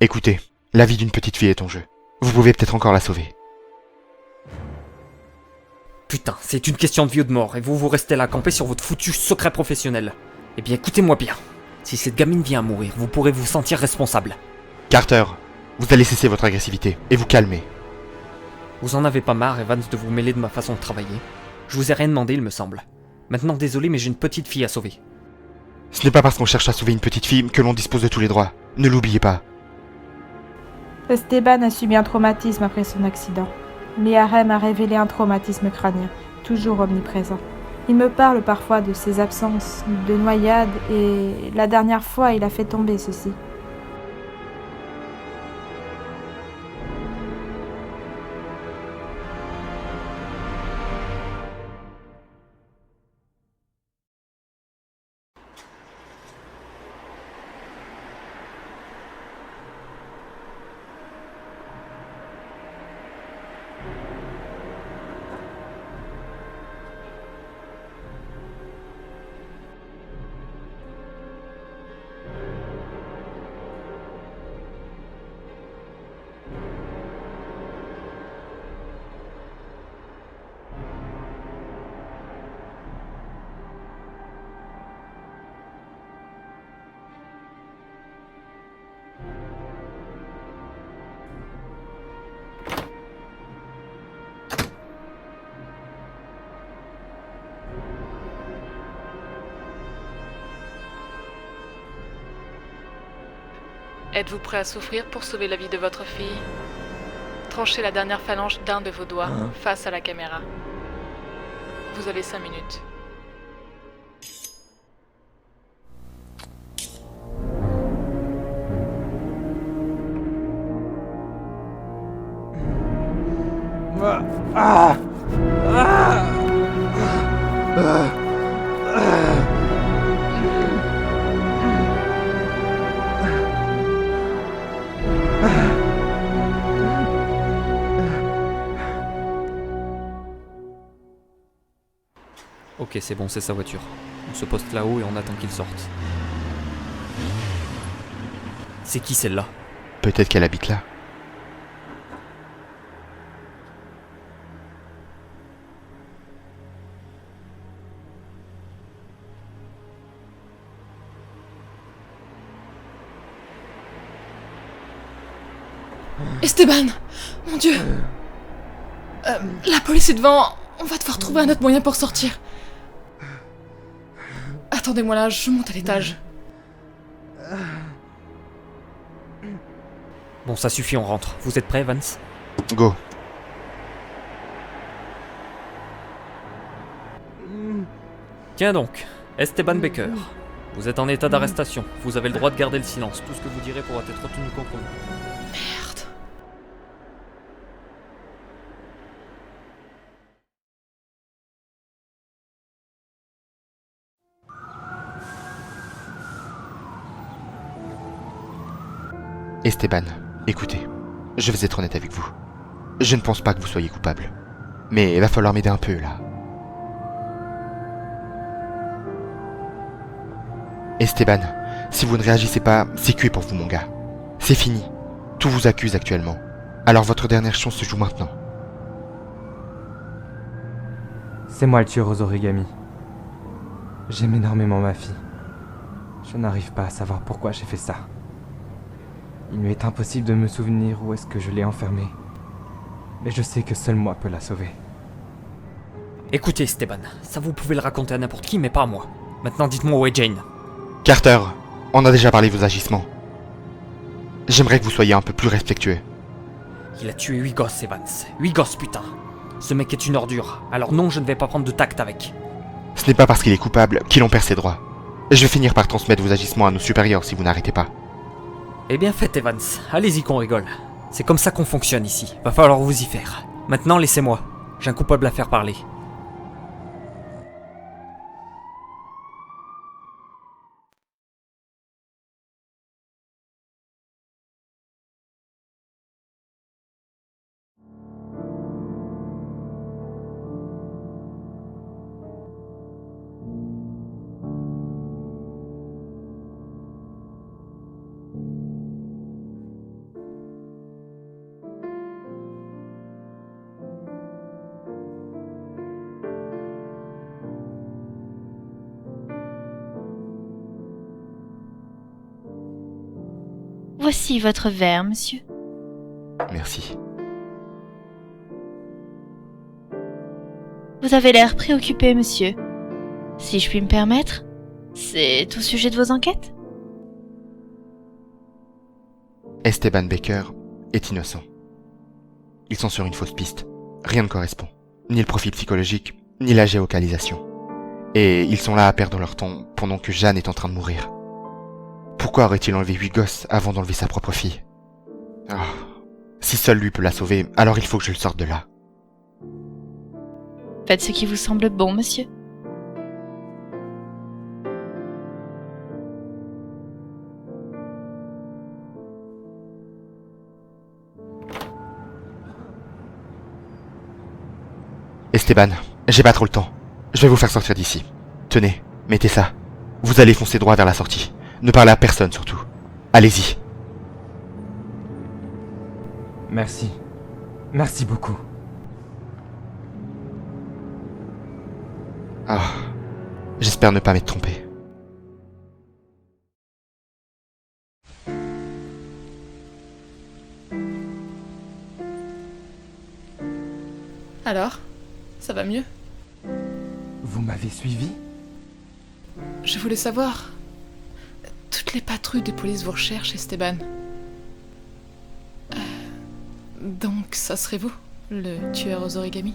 Écoutez, la vie d'une petite fille est en jeu. Vous pouvez peut-être encore la sauver. Putain, c'est une question de vie ou de mort, et vous restez là à camper sur votre foutu secret professionnel. Eh bien écoutez-moi bien, si cette gamine vient à mourir, vous pourrez vous sentir responsable. Carter, vous allez cesser votre agressivité, et vous calmer. Vous en avez pas marre, Evans, de vous mêler de ma façon de travailler? Je vous ai rien demandé, il me semble. Maintenant, désolé, mais j'ai une petite fille à sauver. Ce n'est pas parce qu'on cherche à sauver une petite fille que l'on dispose de tous les droits. Ne l'oubliez pas. Esteban a subi un traumatisme après son accident. L'IRM a révélé un traumatisme crânien, toujours omniprésent. Il me parle parfois de ses absences, de noyades, et la dernière fois, il a fait tomber ceci. Êtes-vous prêt à souffrir pour sauver la vie de votre fille? Tranchez la dernière phalange d'un de vos doigts face à la caméra. Vous avez 5 minutes. Ok, c'est bon, c'est sa voiture. On se poste là-haut et on attend qu'il sorte. C'est qui celle-là? Peut-être qu'elle habite là. Esteban! Mon Dieu! La police est devant. On va devoir trouver un autre moyen pour sortir. Attendez-moi là, je monte à l'étage. Bon, ça suffit, on rentre. Vous êtes prêts, Vance? Go. Tiens donc, Esteban Baker. Vous êtes en état d'arrestation. Vous avez le droit de garder le silence. Tout ce que vous direz pourra être retenu contre vous. Merde. Esteban, écoutez, je vais être honnête avec vous. Je ne pense pas que vous soyez coupable. Mais il va falloir m'aider un peu, là. Esteban, si vous ne réagissez pas, c'est cuit pour vous, mon gars. C'est fini. Tout vous accuse actuellement. Alors votre dernière chance se joue maintenant. C'est moi le tueur aux origamis. J'aime énormément ma fille. Je n'arrive pas à savoir pourquoi j'ai fait ça. Il m'est impossible de me souvenir où est-ce que je l'ai enfermée. Mais je sais que seul moi peux la sauver. Écoutez, Esteban, ça vous pouvez le raconter à n'importe qui, mais pas à moi. Maintenant, dites-moi où est Jane. Carter, on a déjà parlé de vos agissements. J'aimerais que vous soyez un peu plus respectueux. Il a tué 8 gosses, Evans. 8 gosses, putain. Ce mec est une ordure. Alors non, je ne vais pas prendre de tact avec. Ce n'est pas parce qu'il est coupable qu'il en perd ses droits. Je vais finir par transmettre vos agissements à nos supérieurs si vous n'arrêtez pas. Eh bien fait, Evans. Allez-y qu'on rigole. C'est comme ça qu'on fonctionne ici. Va falloir vous y faire. Maintenant, laissez-moi. J'ai un coupable à faire parler. Voici votre verre, monsieur. Merci. Vous avez l'air préoccupé, monsieur. Si je puis me permettre, c'est au sujet de vos enquêtes? Esteban Baker est innocent. Ils sont sur une fausse piste. Rien ne correspond. Ni le profil psychologique, ni la géolocalisation. Et ils sont là à perdre leur temps pendant que Jeanne est en train de mourir. Pourquoi aurait-il enlevé 8 gosses avant d'enlever sa propre fille? Oh. Si seul lui peut la sauver, alors il faut que je le sorte de là. Faites ce qui vous semble bon, monsieur. Esteban, j'ai pas trop le temps. Je vais vous faire sortir d'ici. Tenez, mettez ça. Vous allez foncer droit vers la sortie. Ne parlez à personne surtout. Allez-y. Merci. Merci beaucoup. Ah, j'espère ne pas m'être trompé. Alors, ça va mieux? Vous m'avez suivi? Je voulais savoir. Toutes les patrouilles de police vous recherchent, Esteban. Donc, ça serait vous, le tueur aux origamis?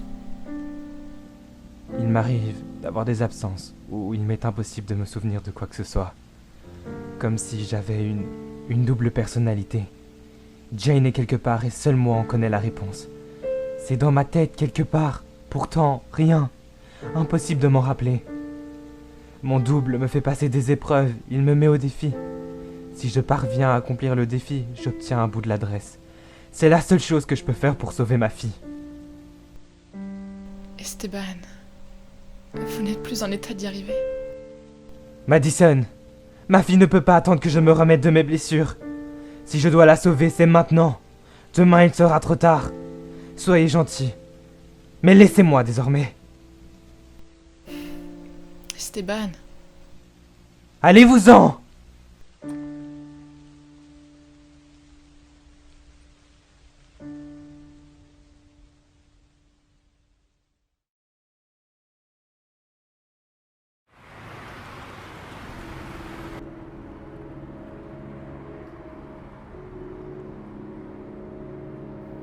Il m'arrive d'avoir des absences où il m'est impossible de me souvenir de quoi que ce soit. Comme si j'avais une double personnalité. Jane est quelque part et seul moi en connais la réponse. C'est dans ma tête quelque part. Pourtant, rien. Impossible de m'en rappeler. Mon double me fait passer des épreuves, il me met au défi. Si je parviens à accomplir le défi, j'obtiens un bout de l'adresse. C'est la seule chose que je peux faire pour sauver ma fille. Esteban, vous n'êtes plus en état d'y arriver. Madison, ma fille ne peut pas attendre que je me remette de mes blessures. Si je dois la sauver, c'est maintenant. Demain, il sera trop tard. Soyez gentil. Mais laissez-moi désormais. Esteban. Allez-vous-en!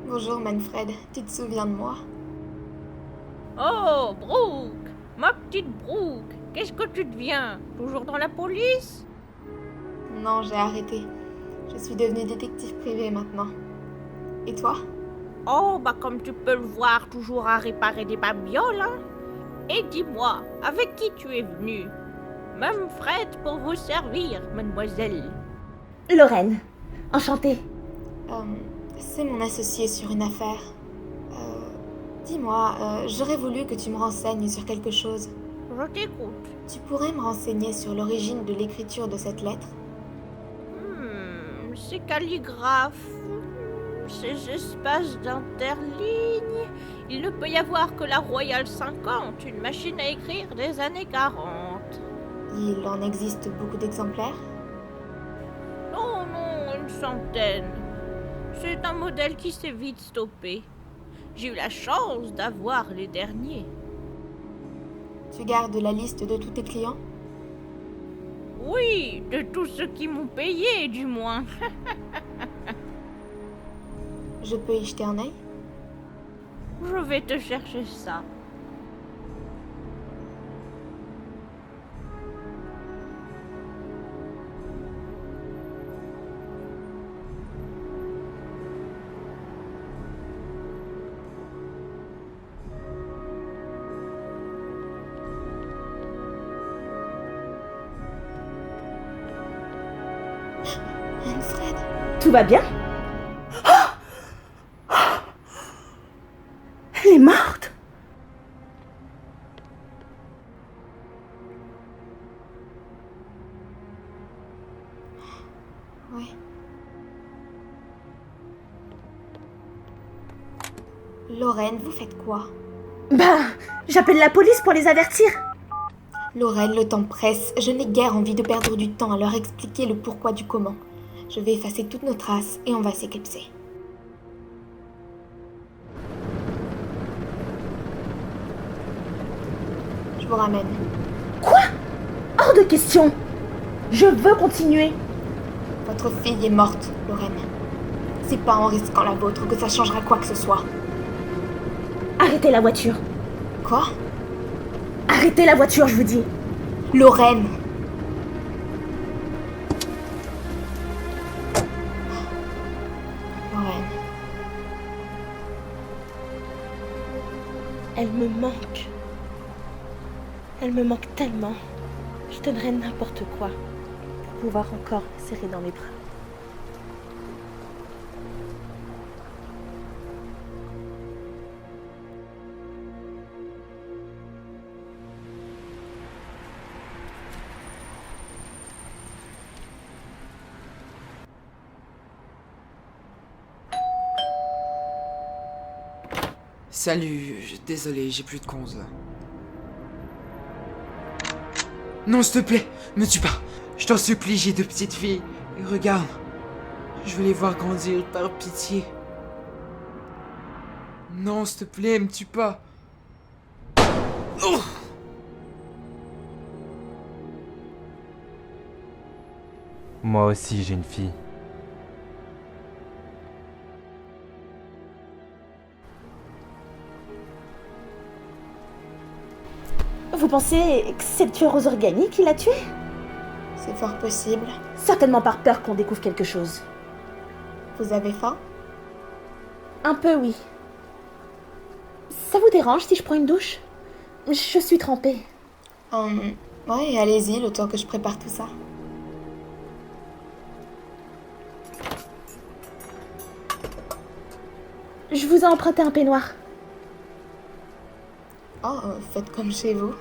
Bonjour Manfred, tu te souviens de moi? Oh, Brooke, ma petite Brooke, qu'est-ce que tu deviens? Toujours dans la police? Non, j'ai arrêté. Je suis devenue détective privée maintenant. Et toi? Oh, bah comme tu peux le voir, toujours à réparer des babioles, hein? Et dis-moi, avec qui tu es venue? Même Fred pour vous servir, mademoiselle. Lorraine, enchantée. C'est mon associé sur une affaire. Dis-moi, j'aurais voulu que tu me renseignes sur quelque chose. Je t'écoute. Tu pourrais me renseigner sur l'origine de l'écriture de cette lettre? Ces calligraphes, ces espaces d'interlignes. Il ne peut y avoir que la Royale 50, une machine à écrire des années 40. Il en existe beaucoup d'exemplaires? Non, une centaine. C'est un modèle qui s'est vite stoppé. J'ai eu la chance d'avoir les derniers. Tu gardes la liste de tous tes clients? Oui, de tous ceux qui m'ont payé, du moins. Je peux y jeter un œil? Je vais te chercher ça. Manfred. Tout va bien? Elle est morte? Oui. Lorraine, vous faites quoi? J'appelle la police pour les avertir. Lorraine, le temps presse. Je n'ai guère envie de perdre du temps à leur expliquer le pourquoi du comment. Je vais effacer toutes nos traces et on va s'éclipser. Je vous ramène. Quoi? Hors de question. Je veux continuer. Votre fille est morte, Lorraine. C'est pas en risquant la vôtre que ça changera quoi que ce soit. Arrêtez la voiture. Quoi? Arrêtez la voiture, je vous dis. Lorraine. Lorraine. Elle me manque. Elle me manque tellement. Je donnerais n'importe quoi pour pouvoir encore la serrer dans mes bras. Salut, désolé, j'ai plus de conze là. Non, s'il te plaît, me tue pas. Je t'en supplie, j'ai 2 petites filles. Et regarde, je veux les voir grandir, par pitié. Non, s'il te plaît, me tue pas. Oh! Moi aussi, j'ai une fille. Vous pensez que c'est le tueur aux origami qui l'a tué? C'est fort possible. Certainement par peur qu'on découvre quelque chose. Vous avez faim? Un peu, oui. Ça vous dérange si je prends une douche? Je suis trempée. Ouais, allez-y, le temps que je prépare tout ça. Je vous ai emprunté un peignoir. Oh, faites comme chez vous.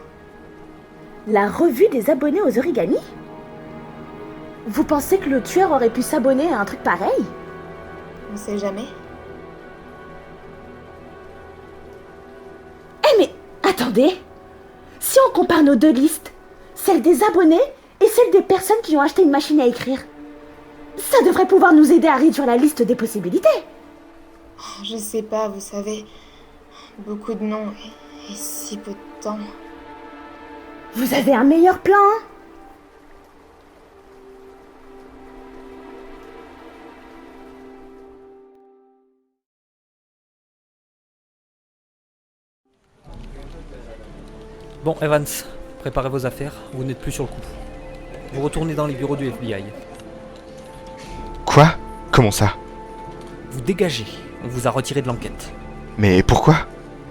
La revue des abonnés aux origami? Vous pensez que le tueur aurait pu s'abonner à un truc pareil? On sait jamais. Eh mais, attendez! Si on compare nos deux listes, celle des abonnés et celle des personnes qui ont acheté une machine à écrire, ça devrait pouvoir nous aider à réduire la liste des possibilités. Je sais pas, vous savez. Beaucoup de noms et si peu de temps. Vous avez un meilleur plan, hein? Bon, Evans, préparez vos affaires, vous n'êtes plus sur le coup. Vous retournez dans les bureaux du FBI. Quoi? Comment ça? Vous dégagez, on vous a retiré de l'enquête. Mais pourquoi?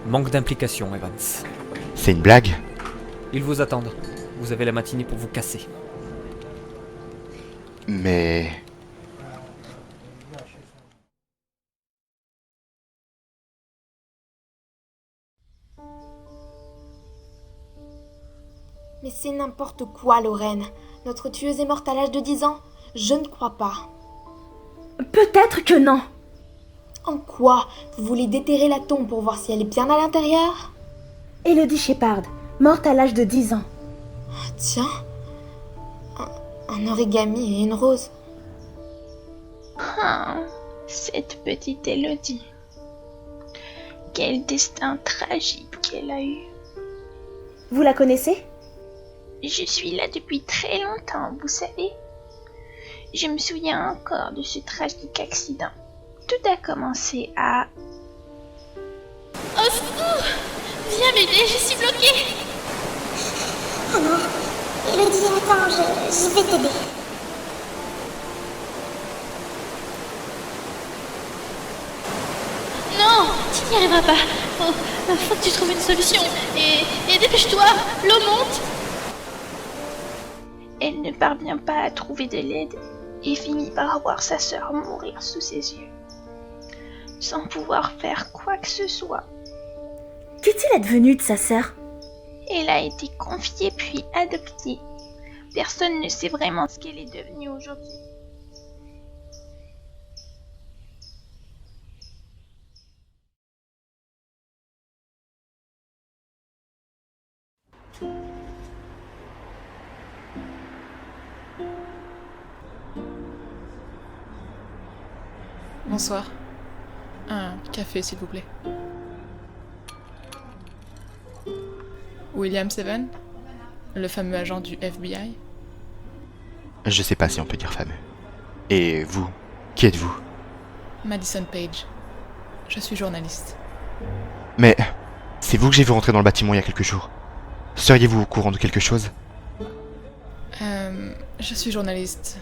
Manque d'implication, Evans. C'est une blague? Ils vous attendent. Vous avez la matinée pour vous casser. Mais... Mais c'est n'importe quoi, Lorraine. Notre tueuse est morte à l'âge de 10 ans? Je ne crois pas. Peut-être que non. En quoi? Vous voulez déterrer la tombe pour voir si elle est bien à l'intérieur? Elodie Shepard, morte à l'âge de 10 ans. Tiens, un origami et une rose. Ah, cette petite Elodie. Quel destin tragique qu'elle a eu. Vous la connaissez? Je suis là depuis très longtemps, vous savez. Je me souviens encore de ce tragique accident. Tout a commencé à... Au secours! Viens m'aider, je suis bloquée! Oh non, Elodie, attends, je vais t'aider. Non, tu n'y arriveras pas. Faut que tu trouves une solution. Et dépêche-toi, l'eau monte. Elle ne parvient pas à trouver de l'aide et finit par voir sa sœur mourir sous ses yeux, sans pouvoir faire quoi que ce soit. Qu'est-il advenu de sa sœur? Elle a été confiée puis adoptée. Personne ne sait vraiment ce qu'elle est devenue aujourd'hui. Bonsoir. Un café, s'il vous plaît. William Seven, le fameux agent du FBI. Je sais pas si on peut dire fameux. Et vous, qui êtes-vous? Madison Page. Je suis journaliste. Mais c'est vous que j'ai vu rentrer dans le bâtiment il y a quelques jours. Seriez-vous au courant de quelque chose? Je suis journaliste.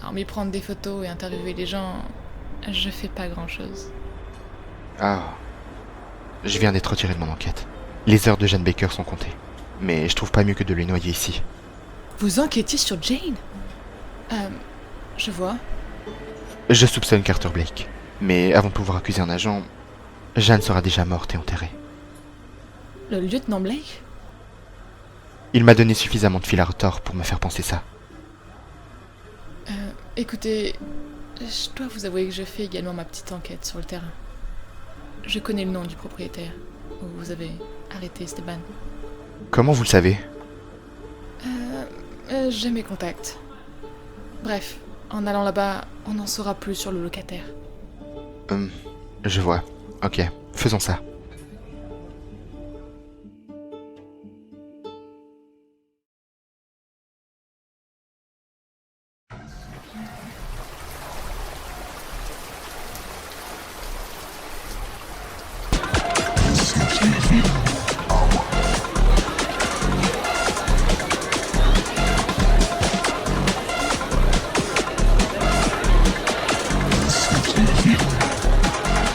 Hormis prendre des photos et interviewer les gens, je fais pas grand-chose. Ah. Je viens d'être retiré de mon enquête. Les heures de Jane Baker sont comptées. Mais je trouve pas mieux que de les noyer ici. Vous enquêtez sur Jane? Je vois. Je soupçonne Carter Blake. Mais avant de pouvoir accuser un agent, Jeanne sera déjà morte et enterrée. Le lieutenant Blake? Il m'a donné suffisamment de fil à retordre pour me faire penser ça. Écoutez, je dois vous avouer que je fais également ma petite enquête sur le terrain. Je connais le nom du propriétaire où vous avez arrêté Esteban. Comment vous le savez? J'ai mes contacts. Bref, en allant là-bas, on en saura plus sur le locataire. Je vois. Ok, faisons ça.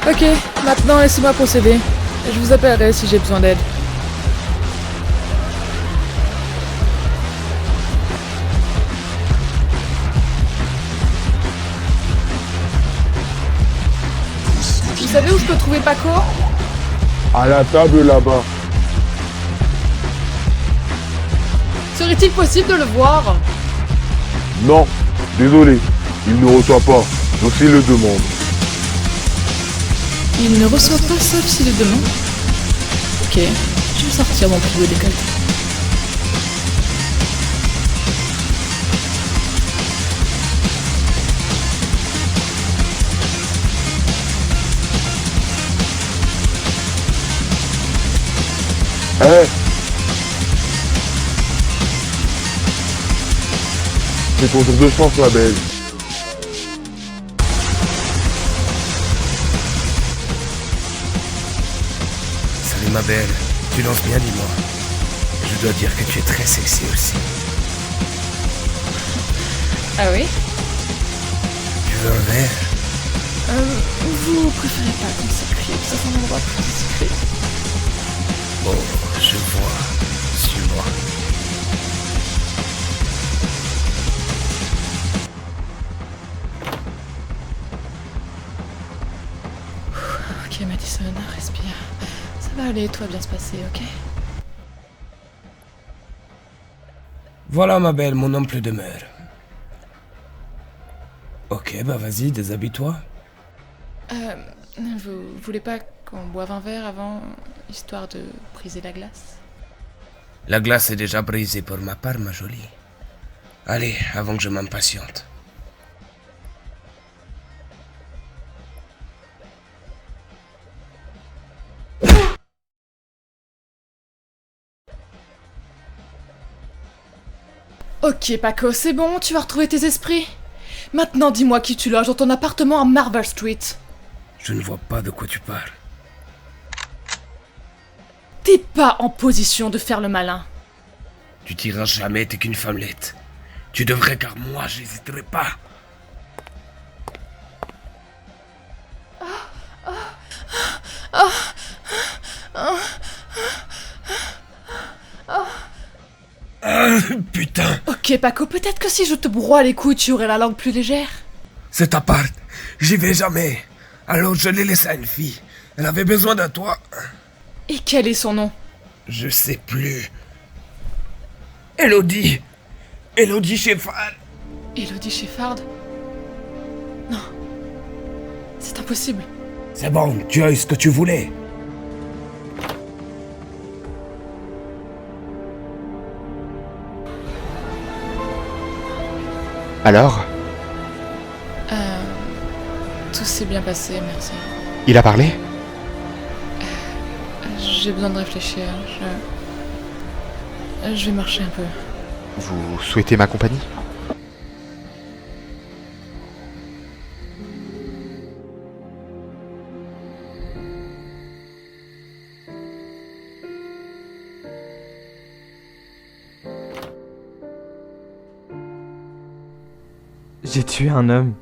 Ok, maintenant laissez-moi procéder. Je vous appellerai si j'ai besoin d'aide. Vous savez où je peux trouver Paco? À la table là-bas. Serait-il possible de le voir? Non, Désolé, il ne reçoit pas, sauf s'il le demande. Il ne reçoit pas sauf s'il le demande. Ok, je vais sortir mon plus beau décolleté. C'est ton tour de chance, ma belle. Salut ma belle, tu danses bien, dis-moi. Je dois dire que tu es très sexy aussi. Ah oui? Tu veux un verre? Vous préférez pas qu'on s'écrit, ça c'est un endroit plus discret. Bon, je vois. Suis-moi. Ok Madison, respire. Ça va aller, tout va bien se passer, ok? Voilà ma belle, mon ample demeure. Ok, bah vas-y, déshabille-toi. Vous voulez pas qu'on boive un verre avant, histoire de briser la glace? La glace est déjà brisée pour ma part, ma jolie. Allez, avant que je m'impatiente. Ok Paco, c'est bon, tu vas retrouver tes esprits. Maintenant dis-moi qui tu loges dans ton appartement à Marble Street. Je ne vois pas de quoi tu parles. T'es pas en position de faire le malin. Tu t'iras jamais, t'es qu'une femmelette. Tu devrais, car moi, j'hésiterai pas. Putain. Ok Paco, peut-être que si je te broie les couilles, tu aurais la langue plus légère. Cet appart, j'y vais jamais. Alors je l'ai laissé à une fille. Elle avait besoin de toi. Et quel est son nom? Je sais plus. Elodie. Elodie Sheffard. Elodie Sheffard? Non. C'est impossible. C'est bon, tu as eu ce que tu voulais. Alors? Tout s'est bien passé, merci. Il a parlé? J'ai besoin de réfléchir. Je vais marcher un peu. Vous souhaitez ma compagnie? J'ai tué un homme.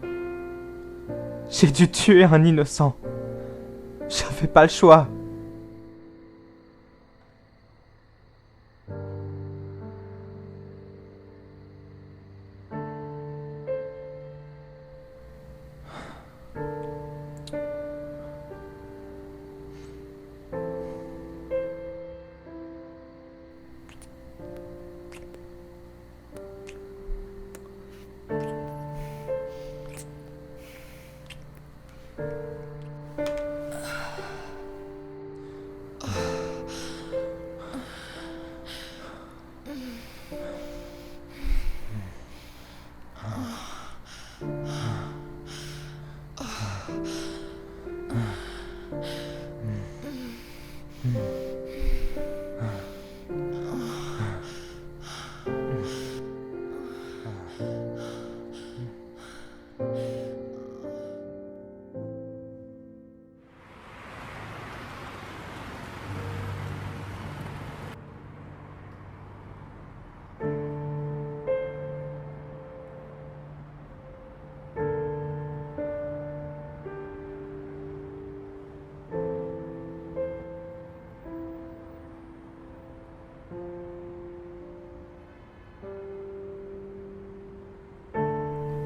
J'ai dû tuer un innocent. J'avais pas le choix.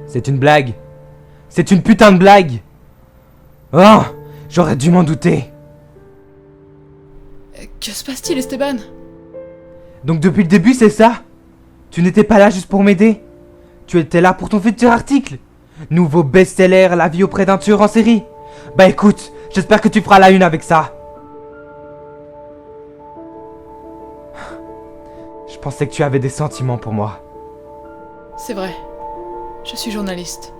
C'est une blague. C'est une putain de blague. Oh, j'aurais dû m'en douter. Que se passe-t-il, Esteban? Donc depuis le début, c'est ça? Tu n'étais pas là juste pour m'aider? Tu étais là pour ton futur article. Nouveau best-seller, la vie auprès d'un tueur en série. Bah écoute, j'espère que tu feras la une avec ça. Je pensais que tu avais des sentiments pour moi. C'est vrai. Je suis journaliste.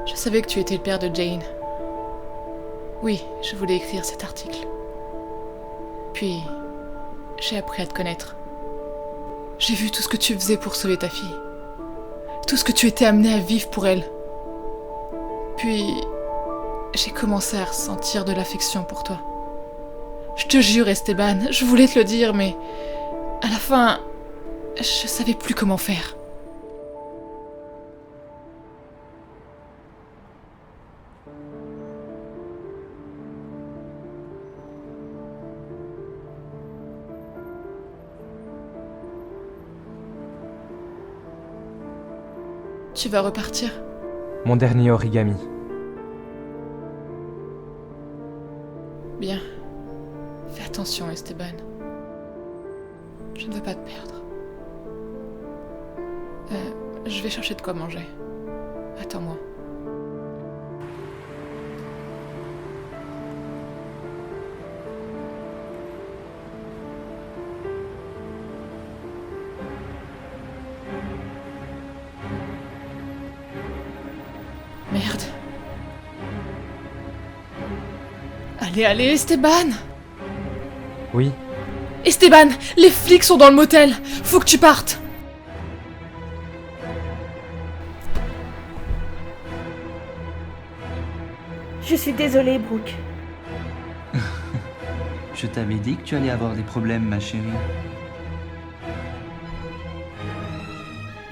Je savais que tu étais le père de Jane. Oui, je voulais écrire cet article. Puis, j'ai appris à te connaître. J'ai vu tout ce que tu faisais pour sauver ta fille. Tout ce que tu étais amené à vivre pour elle. Puis, j'ai commencé à ressentir de l'affection pour toi. Je te jure, Esteban, je voulais te le dire, mais à la fin, je savais plus comment faire. Tu vas repartir? Mon dernier origami. Bien. Fais attention, Esteban. Je ne veux pas te perdre. Je vais chercher de quoi manger. Attends-moi. Merde. Allez, Esteban! Oui. Esteban, les flics sont dans le motel. Faut que tu partes. Je suis désolée, Brooke. Je t'avais dit que tu allais avoir des problèmes, ma chérie.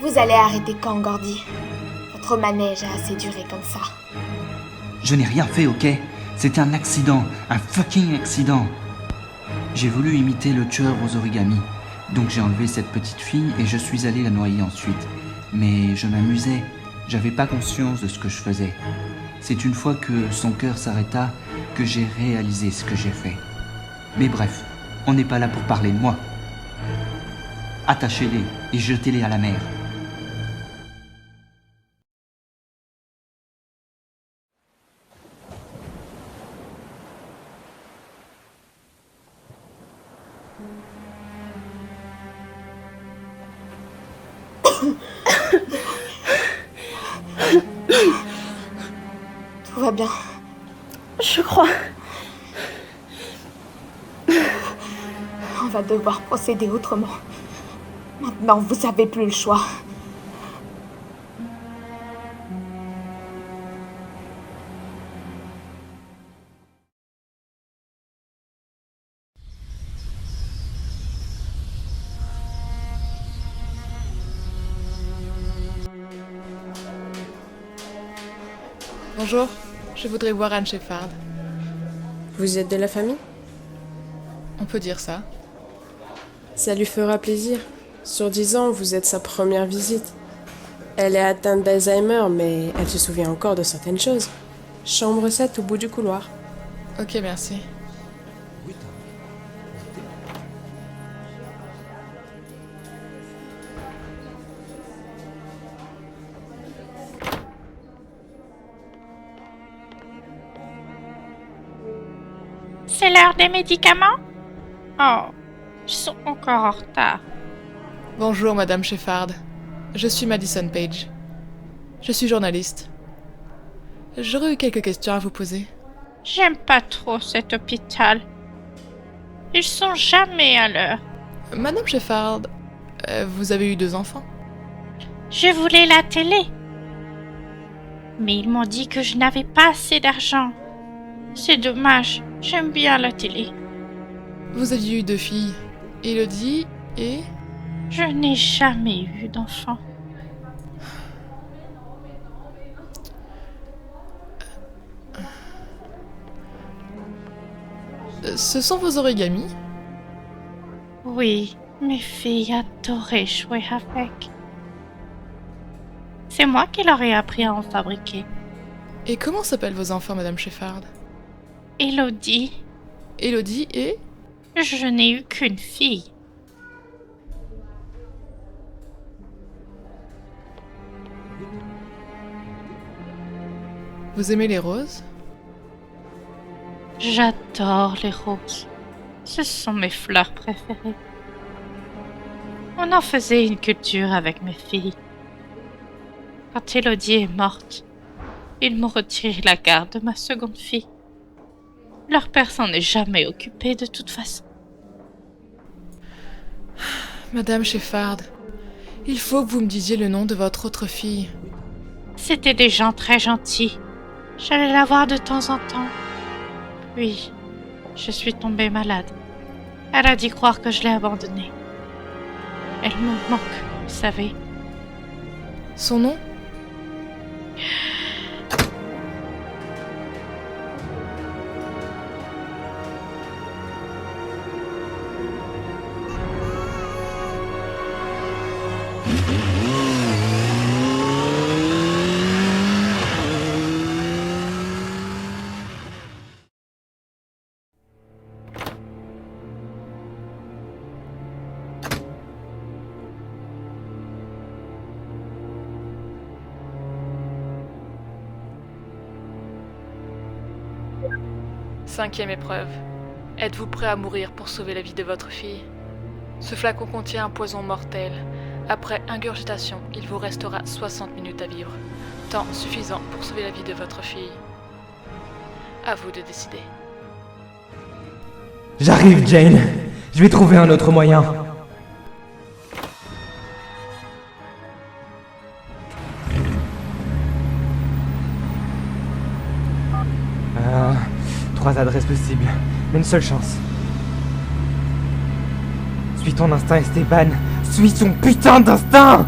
Vous allez arrêter quand, Gordy? Votre manège a assez duré comme ça. Je n'ai rien fait, ok? C'était un accident, un fucking accident. J'ai voulu imiter le tueur aux origamis, donc j'ai enlevé cette petite fille et je suis allé la noyer ensuite. Mais je m'amusais, j'avais pas conscience de ce que je faisais. C'est une fois que son cœur s'arrêta que j'ai réalisé ce que j'ai fait. Mais bref, on n'est pas là pour parler de moi. Attachez-les et jetez-les à la mer. Tout va bien. Je crois. On va devoir procéder autrement. Maintenant, vous n'avez plus le choix. Bonjour, je voudrais voir Anne Shepard. Vous êtes de la famille? On peut dire ça. Ça lui fera plaisir. Sur 10 ans, vous êtes sa première visite. Elle est atteinte d'Alzheimer, mais elle se souvient encore de certaines choses. Chambre 7 au bout du couloir. Ok, merci. C'est l'heure des médicaments? Oh, ils sont encore en retard. Bonjour, Madame Shepard. Je suis Madison Page. Je suis journaliste. J'aurais eu quelques questions à vous poser. J'aime pas trop cet hôpital. Ils sont jamais à l'heure. Madame Shepard, vous avez eu 2 enfants? Je voulais la télé. Mais ils m'ont dit que je n'avais pas assez d'argent. C'est dommage, j'aime bien la télé. Vous aviez eu 2 filles, Elodie et... Je n'ai jamais eu d'enfant. Ce sont vos origamis? Oui, mes filles adoraient jouer avec. C'est moi qui leur ai appris à en fabriquer. Et comment s'appellent vos enfants, Madame Shepard? Elodie. Elodie et... Je n'ai eu qu'une fille. Vous aimez les roses? J'adore les roses. Ce sont mes fleurs préférées. On en faisait une culture avec mes filles. Quand Élodie est morte, ils m'ont retiré la garde de ma seconde fille. Leur père s'en est jamais occupé de toute façon. Madame Sheffard, il faut que vous me disiez le nom de votre autre fille. C'était des gens très gentils. J'allais la voir de temps en temps. Puis, je suis tombée malade. Elle a dit croire que je l'ai abandonnée. Elle me manque, vous savez. Son nom? Cinquième épreuve. Êtes-vous prêt à mourir pour sauver la vie de votre fille? Ce flacon contient un poison mortel. Après ingurgitation, il vous restera 60 minutes à vivre. Temps suffisant pour sauver la vie de votre fille. À vous de décider. J'arrive, Jane. Je vais trouver un autre moyen. Trois adresses possibles, mais une seule chance. Suis ton instinct, Esteban. Suis ton putain d'instinct!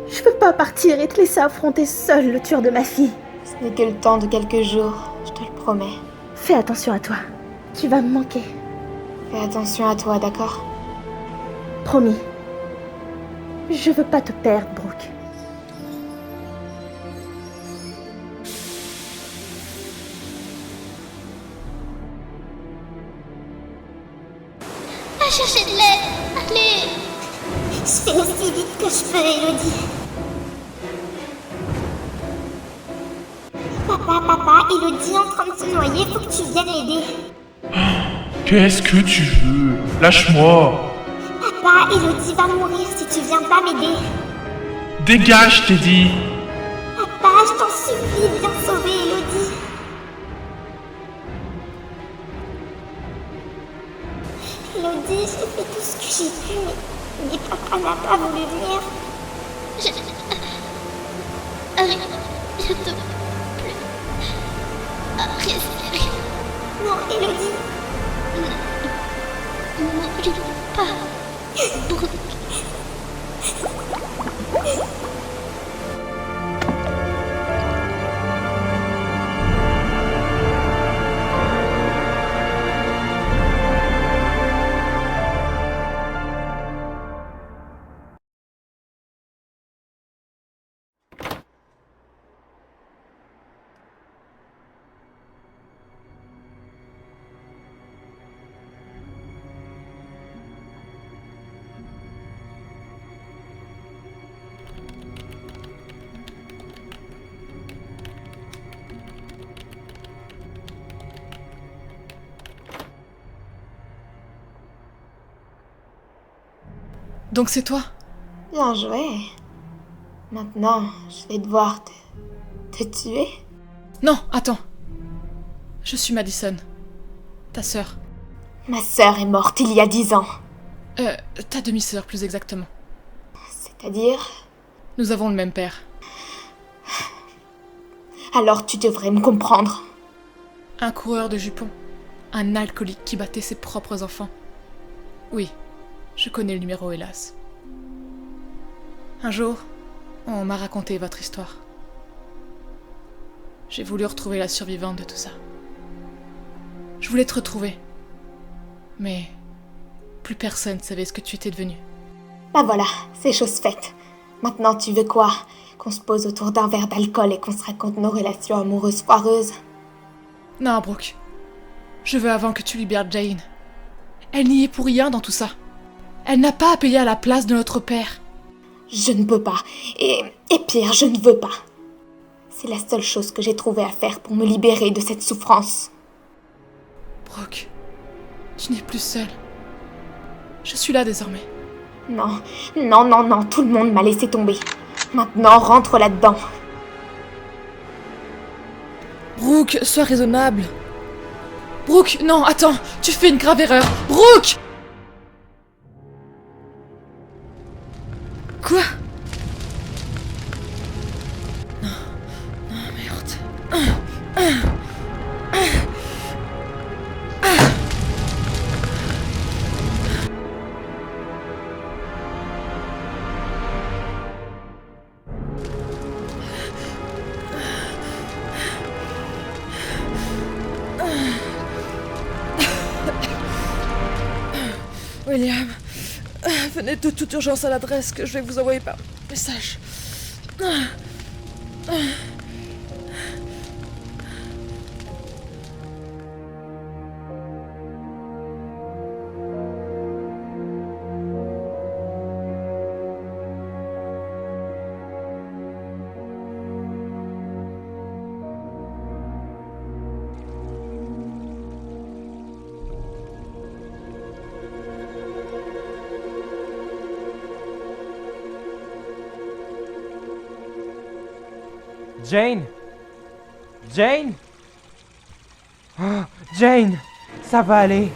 Je peux pas partir et te laisser affronter seul le tueur de ma fille. Ce n'est que le temps de quelques jours, je te le promets. Fais attention à toi. Tu vas me manquer. Fais attention à toi, d'accord? Promis. Je veux pas te perdre, Brooke. Va chercher de l'aide. Allez. Je fais aussi vite que je peux, Élodie. Papa, Élodie est en train de se noyer, faut que tu viennes l'aider. Qu'est-ce que tu veux? Lâche-moi. Papa, Élodie va mourir si tu viens pas m'aider. Dégage, je t'ai dit. Papa, je t'en supplie, viens sauver Élodie. Élodie, j'ai fait tout ce que j'ai pu, mais papa n'a pas voulu venir. Arrête, je te prie. Arrête. Non, Élodie. N'oublie pas. Brooke. Donc c'est toi? Bien joué. Maintenant, je vais devoir te tuer. Non, attends. Je suis Madison, ta sœur. Ma sœur est morte il y a 10 ans. Ta demi-sœur, plus exactement. C'est-à-dire? Nous avons le même père. Alors tu devrais me comprendre. Un coureur de jupons. Un alcoolique qui battait ses propres enfants. Oui, je connais le numéro, hélas. Un jour, on m'a raconté votre histoire. J'ai voulu retrouver la survivante de tout ça. Je voulais te retrouver. Mais plus personne savait ce que tu étais devenu. Bah voilà, c'est chose faite. Maintenant tu veux quoi? Qu'on se pose autour d'un verre d'alcool et qu'on se raconte nos relations amoureuses foireuses? Non, Brooke. Je veux avant que tu libères Jane. Elle n'y est pour rien dans tout ça. Elle n'a pas à payer à la place de notre père. Je ne peux pas. Et pire, je ne veux pas. C'est la seule chose que j'ai trouvé à faire pour me libérer de cette souffrance. Brooke, tu n'es plus seule. Je suis là désormais. Non, tout le monde m'a laissé tomber. Maintenant, rentre là-dedans. Brooke, sois raisonnable. Brooke, non, attends, tu fais une grave erreur. Brooke! Quoi? Non, merde. William, venez de toute urgence à l'adresse que je vais vous envoyer par message. Jane? Jane? Oh, Jane! Ça va aller.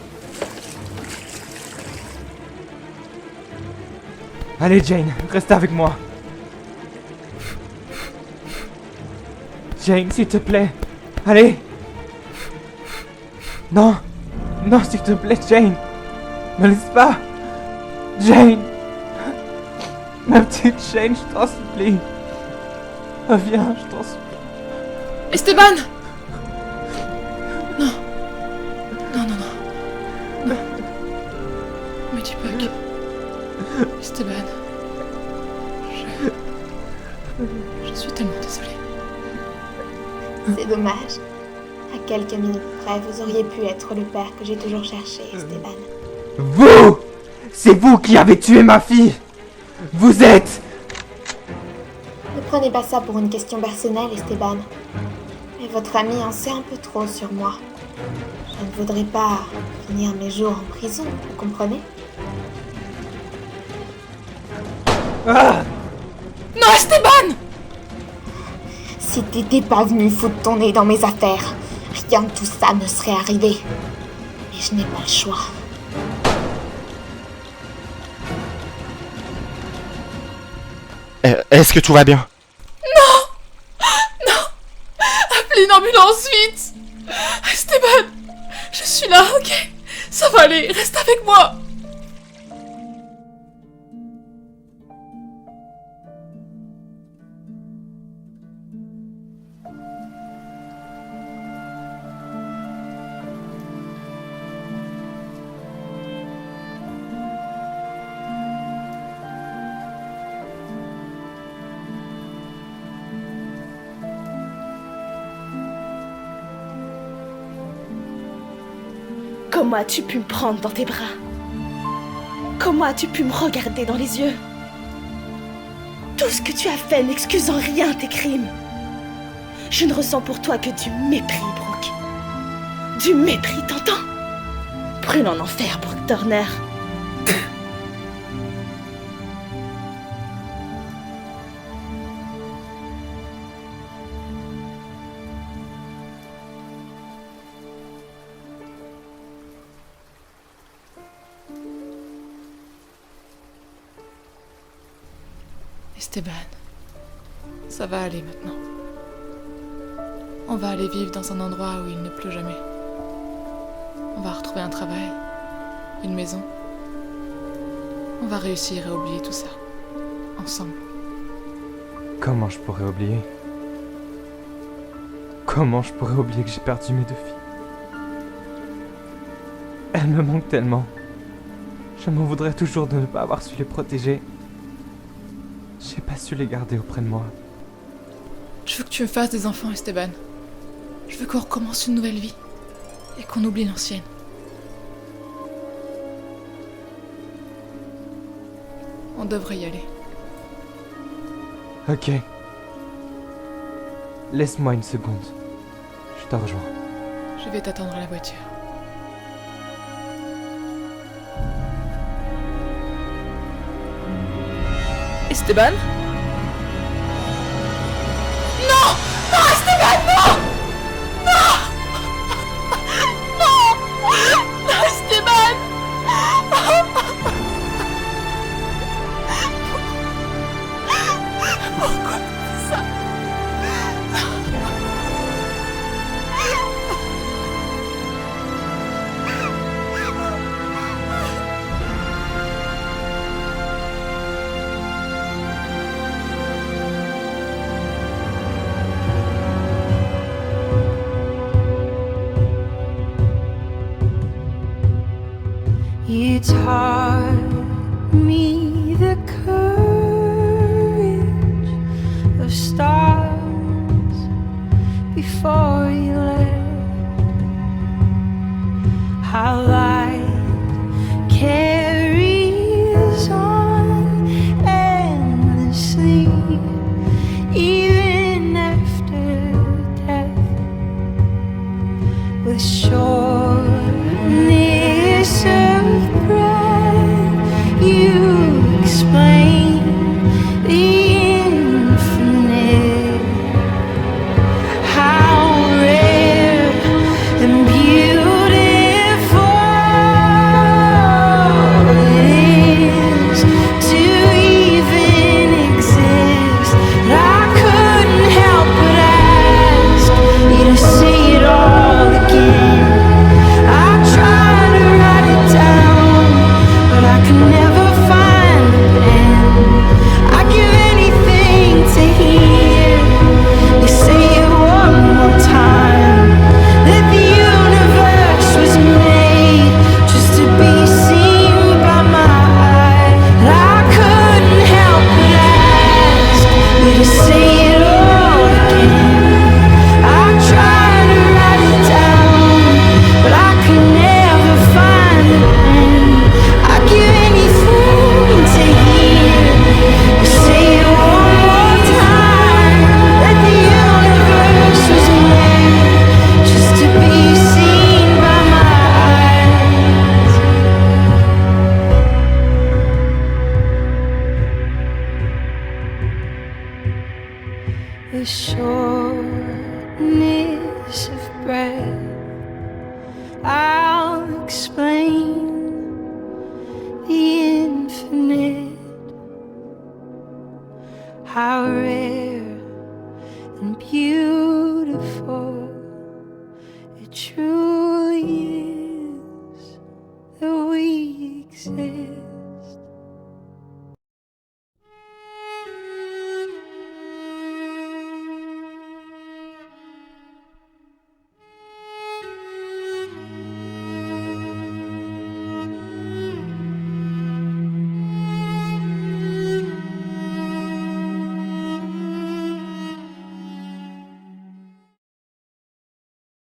Allez Jane, reste avec moi. Jane, s'il te plaît. Allez. Non. Non, s'il te plaît, Jane. Ne laisse pas. Jane. Ma petite Jane, je t'en supplie. Reviens, je t'en supplie. Esteban! Non. Non. Me dis pas que... Esteban... Je suis tellement désolée. C'est dommage. À quelques minutes près, vous auriez pu être le père que j'ai toujours cherché, Esteban. Vous! C'est vous qui avez tué ma fille! Vous êtes... Ne prenez pas ça pour une question personnelle, Esteban. Mais votre ami en sait un peu trop sur moi. Je ne voudrais pas finir mes jours en prison, vous comprenez? Ah! Non, Esteban! Si t'étais pas venu foutre ton nez dans mes affaires, rien de tout ça ne serait arrivé. Mais je n'ai pas le choix. Est-ce que tout va bien? Non! Appelez une ambulance, vite! Esteban! Je suis là, ok? Ça va aller, reste avec moi! Comment as-tu pu me prendre dans tes bras? Comment as-tu pu me regarder dans les yeux? Tout ce que tu as fait n'excuse en rien tes crimes. Je ne ressens pour toi que du mépris, Brooke. Du mépris, t'entends? Brûle en enfer, Brooke Turner. Esteban, ça va aller maintenant. On va aller vivre dans un endroit où il ne pleut jamais. On va retrouver un travail, une maison. On va réussir à oublier tout ça, ensemble. Comment je pourrais oublier? Comment je pourrais oublier que j'ai perdu mes 2 filles? Elles me manquent tellement. Je m'en voudrais toujours de ne pas avoir su les protéger. J'ai pas su les garder auprès de moi. Je veux que tu me fasses des enfants, Esteban. Je veux qu'on recommence une nouvelle vie. Et qu'on oublie l'ancienne. On devrait y aller. Ok. Laisse-moi une seconde. Je te rejoins. Je vais t'attendre à la voiture. Esteban? Non! Non, Esteban, non! Non! Non! Non, Esteban! Pourquoi tu fais ça? You taught me the courage of stars before you left. How light carries on endlessly, even after death, with sureness of breath. You explain the infinite, how rare and beautiful it is to even exist. And I couldn't help but ask you to say it all again. I tried to write it down, but I could never find the pen. I'd give anything to hear you say it one more time, that the universe was made just to be seen by my eyes. And I couldn't help but ask you to say it all again. I tried to write it down, but I could never find the pen. I'd give anything to hear you say it one more time, that the universe was made just to be seen by my eyes. The shortness of breath, I'll explain the infinite, how rare and beautiful it truly